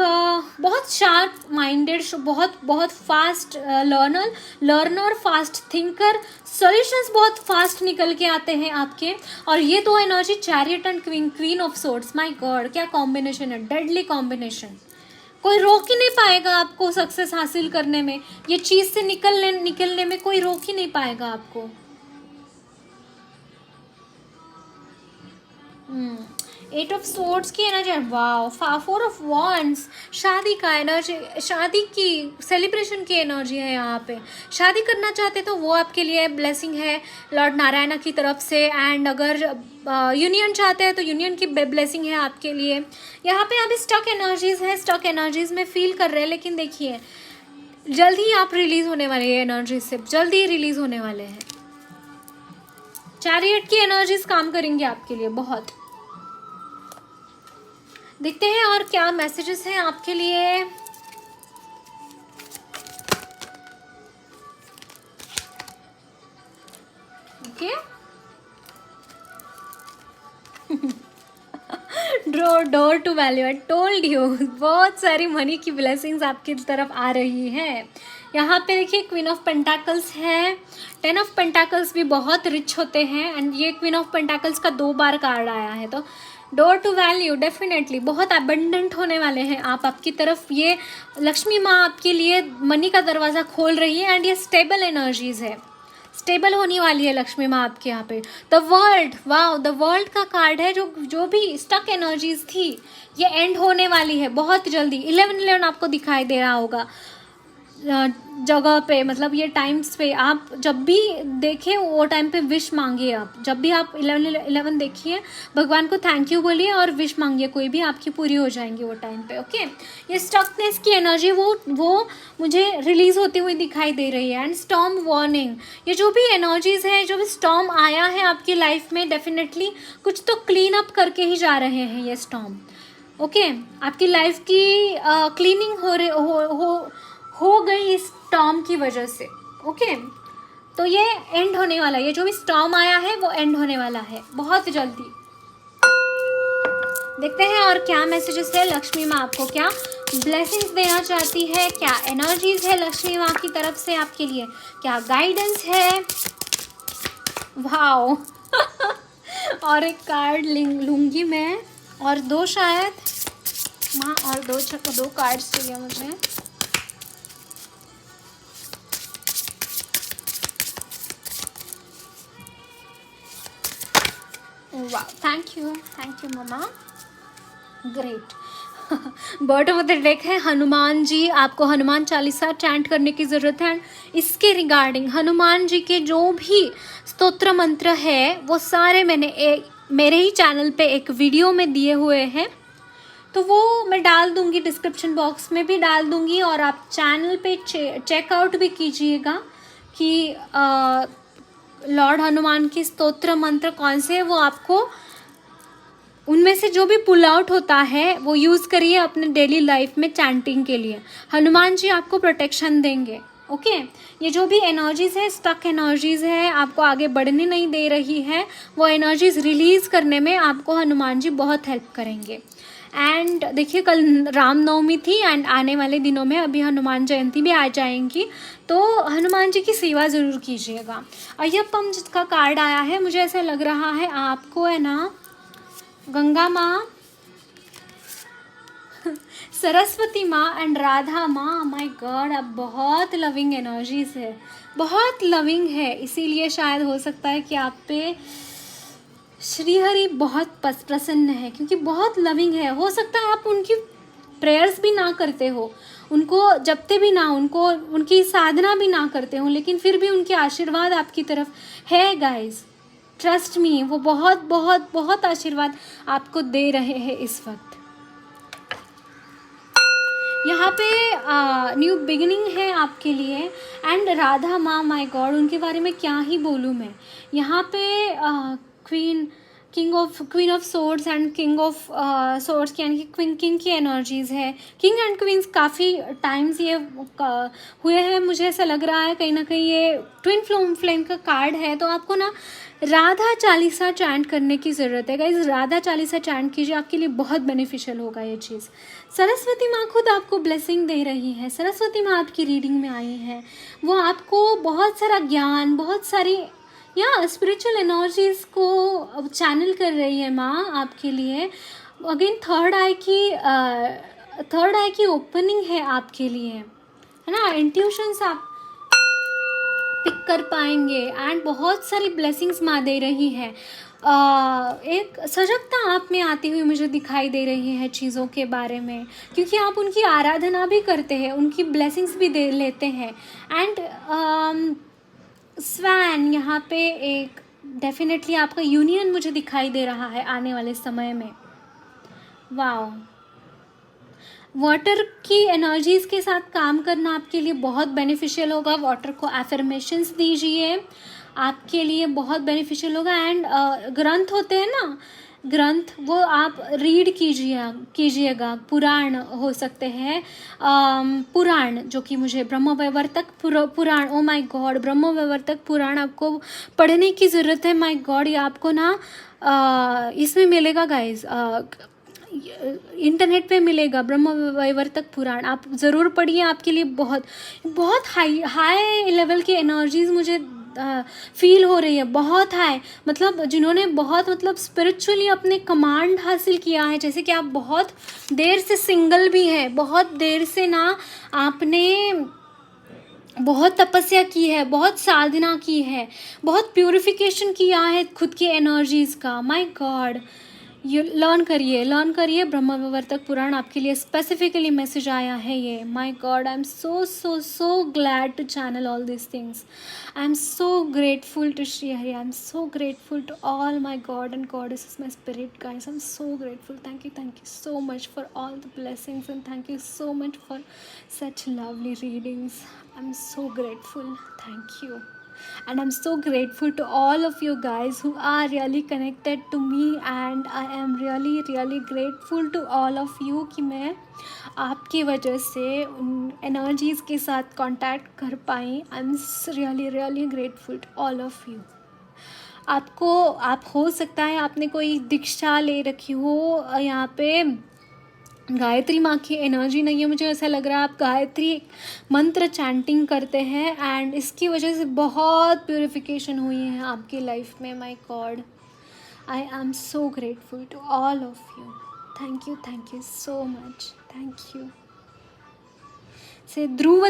बहुत शार्प माइंडेड, बहुत fast learner, fast thinker, solutions बहुत फास्ट निकल के आते हैं आपके। और ये दो energy, chariot and queen of swords, my God क्या कॉम्बिनेशन है, डेडली कॉम्बिनेशन। कोई रोक ही नहीं पाएगा आपको सक्सेस हासिल करने में, ये चीज़ से निकलने में कोई रोक ही नहीं पाएगा आपको। 8 ऑफ सोर्ड्स की एनर्जी, वाओ। 4 ऑफ वॉन्ड्स, शादी का एनर्जी, शादी की सेलिब्रेशन की एनर्जी है यहाँ पे। शादी करना चाहते तो वो आपके लिए ब्लेसिंग है लॉर्ड नारायणा की तरफ से, एंड अगर यूनियन चाहते हैं तो यूनियन की ब्लेसिंग है आपके लिए। यहाँ पे अभी स्टक एनर्जीज है, स्टक एनर्जीज में फील कर रहे हैं, लेकिन देखिए जल्दी आप रिलीज होने वाले हैं एनर्जी से, जल्दी रिलीज होने वाले हैं। चैरियट की एनर्जीज काम करेंगे आपके लिए बहुत। देखते हैं और क्या मैसेजेस हैं आपके लिए। Okay, door to value, I told you, बहुत सारी मनी की ब्लेसिंग्स आपकी तरफ आ रही है। यहाँ पे देखिए क्वीन ऑफ पेंटाकल्स है, 10 ऑफ पेंटाकल्स भी बहुत रिच होते हैं, एंड ये क्वीन ऑफ पेंटाकल्स का 2 बार कार्ड आया है। तो डोर टू वैल्यू, डेफिनेटली बहुत अबंडेंट होने वाले हैं आप, आपकी तरफ ये लक्ष्मी माँ आपके लिए मनी का दरवाज़ा खोल रही है, एंड ये स्टेबल एनर्जीज है, स्टेबल होने वाली है लक्ष्मी माँ आपके यहाँ पे। The world, wow, the world का कार्ड है, जो भी स्टक एनर्जीज थी ये एंड होने वाली है बहुत जल्दी। 11 आपको दिखाई दे रहा होगा जगह पे, मतलब ये टाइम्स पे आप जब भी देखें वो टाइम पे विश मांगिए। आप जब भी आप 11 देखिए, भगवान को थैंक यू बोलिए और विश मांगिए, कोई भी आपकी पूरी हो जाएंगी वो टाइम पे। ओके, ये स्टकनेस की एनर्जी वो मुझे रिलीज होती हुई दिखाई दे रही है। एंड स्टॉर्म वार्निंग, ये जो भी एनर्जीज है, जो भी स्टॉर्म आया है आपकी लाइफ में, डेफिनेटली कुछ तो क्लीन अप करके ही जा रहे हैं ये स्टॉर्म। ओके, आपकी लाइफ की क्लीनिंग हो गई इस स्टॉर्म की वजह से। ओके, तो ये एंड होने वाला है, ये जो भी स्टॉर्म आया है वो एंड होने वाला है बहुत जल्दी। देखते हैं और क्या मैसेजेस है, लक्ष्मी माँ आपको क्या ब्लेसिंग्स देना चाहती है, क्या एनर्जीज है लक्ष्मी माँ की तरफ से आपके लिए, क्या गाइडेंस है। वाओ और एक कार्ड लूंगी मैं, और 2 शायद माँ, और 2 कार्ड्स चाहिए मुझे। वाह, thank you mama, great. Bird of the deck है हनुमान जी, आपको हनुमान चालीसा चैंट करने की ज़रूरत है। इसके रिगार्डिंग हनुमान जी के जो भी स्तोत्र मंत्र है वो सारे मैंने मेरे ही चैनल पे एक वीडियो में दिए हुए हैं, तो वो मैं डाल दूंगी, डिस्क्रिप्शन बॉक्स में भी डाल दूंगी, और आप चैनल पे चेकआउट भी कीजिएगा कि लॉर्ड हनुमान की स्तोत्र मंत्र कौन से है, वो आपको उनमें से जो भी पुल आउट होता है वो यूज़ करिए अपने डेली लाइफ में चैंटिंग के लिए। हनुमान जी आपको प्रोटेक्शन देंगे। ओके, ये जो भी एनर्जीज है, स्टक एनर्जीज है, आपको आगे बढ़ने नहीं दे रही है, वो एनर्जीज रिलीज करने में आपको हनुमान जी बहुत हेल्प करेंगे। एंड देखिए कल रामनवमी थी एंड आने वाले दिनों में अभी हनुमान जयंती भी आ जाएंगी, तो हनुमान जी की सेवा ज़रूर कीजिएगा। अय्यप्पम जिसका कार्ड आया है, मुझे ऐसा लग रहा है आपको है ना गंगा माँ, सरस्वती माँ एंड राधा माँ। माय गॉड, आप बहुत लविंग एनर्जीज है, बहुत लविंग है, इसीलिए शायद हो सकता है कि आप पे श्रीहरि बहुत प्रसन्न है, क्योंकि बहुत लविंग है। हो सकता है आप उनकी प्रेयर्स भी ना करते हो, उनको जपते भी ना, उनको उनकी साधना भी ना करते हो, लेकिन फिर भी उनके आशीर्वाद आपकी तरफ है गाइस। ट्रस्ट मी, वो बहुत बहुत बहुत आशीर्वाद आपको दे रहे हैं इस वक्त। यहाँ पे न्यू बिगिनिंग है आपके लिए। एंड राधा माँ, माय गॉड, उनके बारे में क्या ही बोलूँ मैं। यहाँ पे queen of swords and king of swords, यानी कि किंग की एनर्जीज़ है। किंग एंड क्वींस काफ़ी टाइम्स ये हुए हैं, मुझे ऐसा लग रहा है कहीं ना कहीं ये ट्विन फ्लेम का कार्ड है। तो आपको ना राधा चालीसा चैंट करने की ज़रूरत है गाइस। राधा चालीसा चैंट कीजिए, आपके लिए बहुत बेनिफिशियल होगा ये चीज़। सरस्वती माँ खुद आपको ब्लेसिंग दे रही है। सरस्वती माँ आपकी रीडिंग में आई है, वो आपको बहुत सारा ज्ञान, बहुत सारी या स्पिरिचुअल एनर्जीज को चैनल कर रही है माँ आपके लिए। अगेन थर्ड आई की ओपनिंग है आपके लिए, है ना। इंट्यूशंस आप पिक कर पाएंगे एंड बहुत सारी ब्लेसिंग्स माँ दे रही है। एक सजगता आप में आती हुई मुझे दिखाई दे रही है चीज़ों के बारे में, क्योंकि आप उनकी आराधना भी करते हैं, उनकी ब्लेसिंग्स भी दे लेते हैं। एंड स्वैन, यहाँ पे एक डेफिनेटली आपका यूनियन मुझे दिखाई दे रहा है आने वाले समय में। वाओ, वाटर की एनर्जीज़ के साथ काम करना आपके लिए बहुत बेनिफिशियल होगा। वाटर को एफर्मेशंस दीजिए, आपके लिए बहुत बेनिफिशियल होगा। एंड ग्रंथ होते हैं ना, ग्रंथ, वो आप रीड कीजिएगा। पुराण हो सकते हैं, पुराण, जो कि मुझे ब्रह्मवैवर्तक पुराण, ओ माय गॉड, ब्रह्मवैवर्तक पुराण आपको पढ़ने की ज़रूरत है। माय गॉड, ये आपको ना इसमें मिलेगा गाइज, इंटरनेट पे मिलेगा ब्रह्मवैवर्तक पुराण, आप ज़रूर पढ़िए। आपके लिए बहुत बहुत हाई लेवल की एनर्जीज़ मुझे फील हो रही है, बहुत हाई। मतलब जिन्होंने बहुत स्पिरिचुअली अपने कमांड हासिल किया है, जैसे कि आप बहुत देर से सिंगल भी हैं, बहुत देर से ना आपने बहुत तपस्या की है, बहुत साधना की है, बहुत प्यूरिफिकेशन किया है खुद की एनर्जीज़ का। माय गॉड, ये लर्न करिए। ब्रह्मवैवर्तक पुराण आपके लिए स्पेसिफिकली मैसेज आया है ये। My god, I am so glad to channel all this things. I am so grateful to Shri Hari, I am so grateful to all my god and goddesses, my spirit guys. I am so grateful. Thank you so much for all the blessings, and thank you so much for such lovely readings. I'm so grateful. Thank you. And I'm so grateful to all of you guys who are really connected to me, and I am really grateful to all of you कि मैं आपकी वजह से उन एनर्जीज़ के साथ कांटेक्ट कर पाई। I am really grateful to all of you. आप हो सकता है आपने कोई दीक्षा ले रखी हो, यहाँ पे गायत्री माँ की एनर्जी नहीं है, मुझे ऐसा लग रहा है आप गायत्री मंत्र चैंटिंग करते हैं एंड इसकी वजह से बहुत प्यूरिफिकेशन हुई है आपकी लाइफ में। My god, I am so grateful to all of you. Thank you so much, thank you. से ध्रुव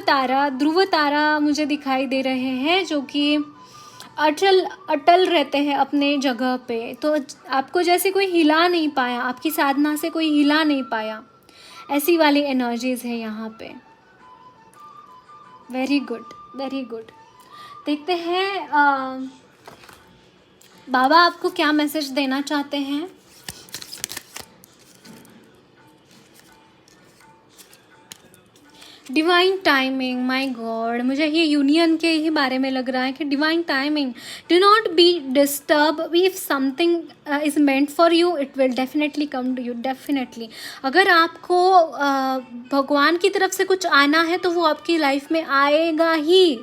तारा मुझे दिखाई दे रहे हैं, जो कि अटल रहते हैं अपने जगह पे। तो आपको जैसे कोई हिला नहीं पाया, आपकी साधना से कोई हिला नहीं पाया, ऐसी वाली एनर्जीज है यहाँ पे। Very good. देखते हैं बाबा आपको क्या मैसेज देना चाहते हैं। डिवाइन टाइमिंग, माय गॉड, मुझे ये यूनियन के ही बारे में लग रहा है कि divine timing. Do not be disturb, if something is meant for you it will definitely come to you, definitely. अगर आपको भगवान की तरफ से कुछ आना है तो वो आपकी लाइफ में आएगा ही।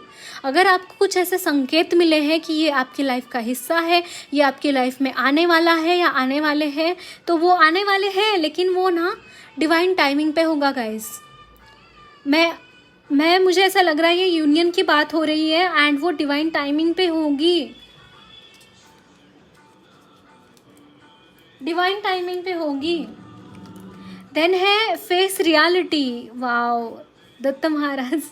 अगर आपको कुछ ऐसे संकेत मिले हैं कि ये आपकी लाइफ का हिस्सा है, ये आपकी लाइफ में आने वाला है या आने वाले हैं, तो वो आने वाले हैं, लेकिन वो ना डिवाइन टाइमिंग पे होगा गाइस। मुझे ऐसा लग रहा है ये यूनियन की बात हो रही है एंड वो डिवाइन टाइमिंग पे होगी, डिवाइन टाइमिंग पे होगी। देन है face reality. Wow Datta Maharaj,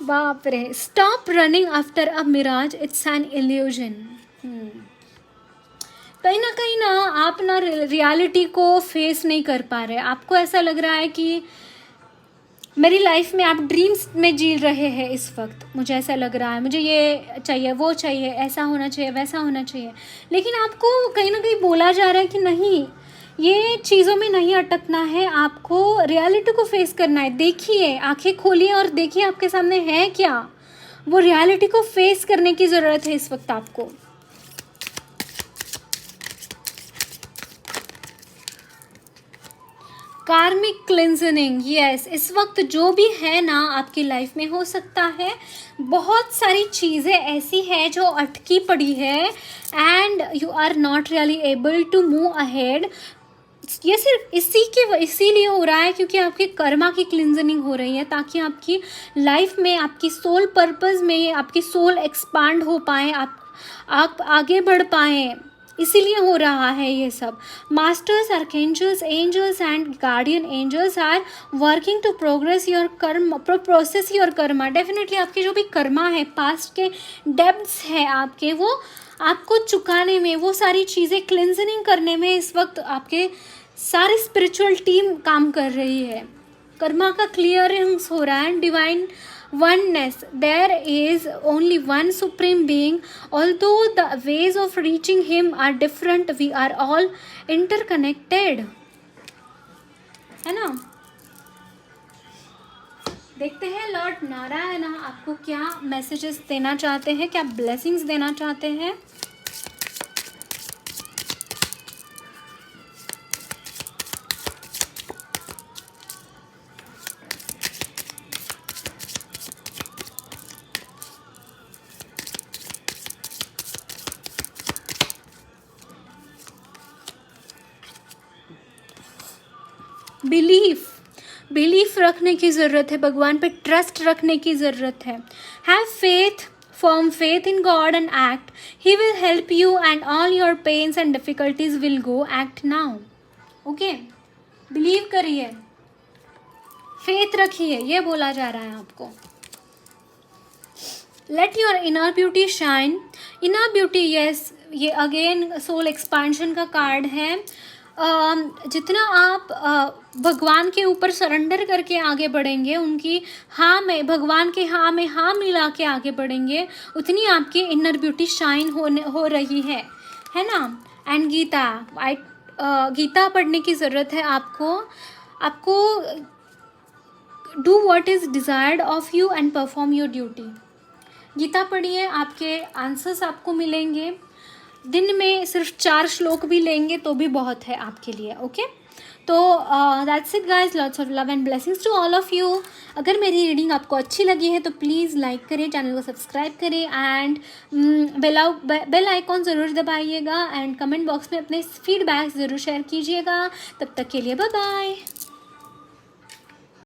बाप रे। Stop running after a mirage, it's an illusion. कहीं ना आप ना रियलिटी को फेस नहीं कर पा रहे। आपको ऐसा लग रहा है कि मेरी लाइफ में आप ड्रीम्स में जी रहे हैं इस वक्त। मुझे ऐसा लग रहा है, मुझे ये चाहिए, वो चाहिए, ऐसा होना चाहिए, वैसा होना चाहिए, लेकिन आपको कहीं ना कहीं बोला जा रहा है कि नहीं, ये चीज़ों में नहीं अटकना है, आपको रियलिटी को फेस करना है। देखिए, आंखें खोलिए और देखिए आपके सामने है क्या। वो रियलिटी को फेस करने की ज़रूरत है इस वक्त आपको। कार्मिक क्लिंजनिंग, यस। इस वक्त जो भी है ना आपकी लाइफ में, हो सकता है बहुत सारी चीज़ें ऐसी है जो अटकी पड़ी है and you are not really able to move ahead. ये सिर्फ इसीलिए हो रहा है क्योंकि आपकी कर्मा की क्लिंजनिंग हो रही है, ताकि आपकी लाइफ में, आपकी सोल पर्पस में आपकी सोल एक्सपांड हो पाए, आप आगे बढ़ पाएँ, इसीलिए हो रहा है ये सब। Masters, archangels, angels and guardian angels are working to progress your karma, process your karma. Definitely आपके जो भी कर्मा है, पास्ट के डेब्ट्स है आपके, वो आपको चुकाने में, वो सारी चीज़ें क्लिंजनिंग करने में इस वक्त आपके सारी स्पिरिचुअल टीम काम कर रही है। कर्मा का क्लियरेंस हो रहा है। Divine oneness, there is only one supreme being, although the ways of reaching him are different, we are all interconnected, है ना। देखते हैं लॉर्ड नारायण आपको क्या मैसेजेस देना चाहते हैं, क्या ब्लेसिंग्स देना चाहते हैं। बिलीफ रखने की ज़रूरत है, भगवान पे ट्रस्ट रखने की ज़रूरत है। Have faith, form faith in god and act, he will help you and all your pains and difficulties will go, act now. Okay, believe करिए, फेथ रखिए, ये बोला जा रहा है आपको। Let your inner beauty shine. Inner beauty, yes, ये अगेन सोल एक्सपांशन का कार्ड है। जितना आप भगवान के ऊपर सरेंडर करके आगे बढ़ेंगे, उनकी हाँ में, भगवान के हाँ में हाँ मिला के आगे बढ़ेंगे, उतनी आपकी इनर ब्यूटी शाइन हो रही है ना। एंड गीता पढ़ने की ज़रूरत है आपको do what is desired of you and perform your duty. Gita पढ़िए, आपके आंसर्स आपको मिलेंगे। दिन में सिर्फ 4 श्लोक भी लेंगे तो भी बहुत है आपके लिए। ओके, तो that's it guys, lots of love and blessings to all of you. अगर मेरी रीडिंग आपको अच्छी लगी है तो प्लीज़ लाइक करें, चैनल को सब्सक्राइब करें एंड बेल आइकॉन ज़रूर दबाइएगा एंड कमेंट बॉक्स में अपने फीडबैक ज़रूर शेयर कीजिएगा। तब तक के लिए बाय बाय।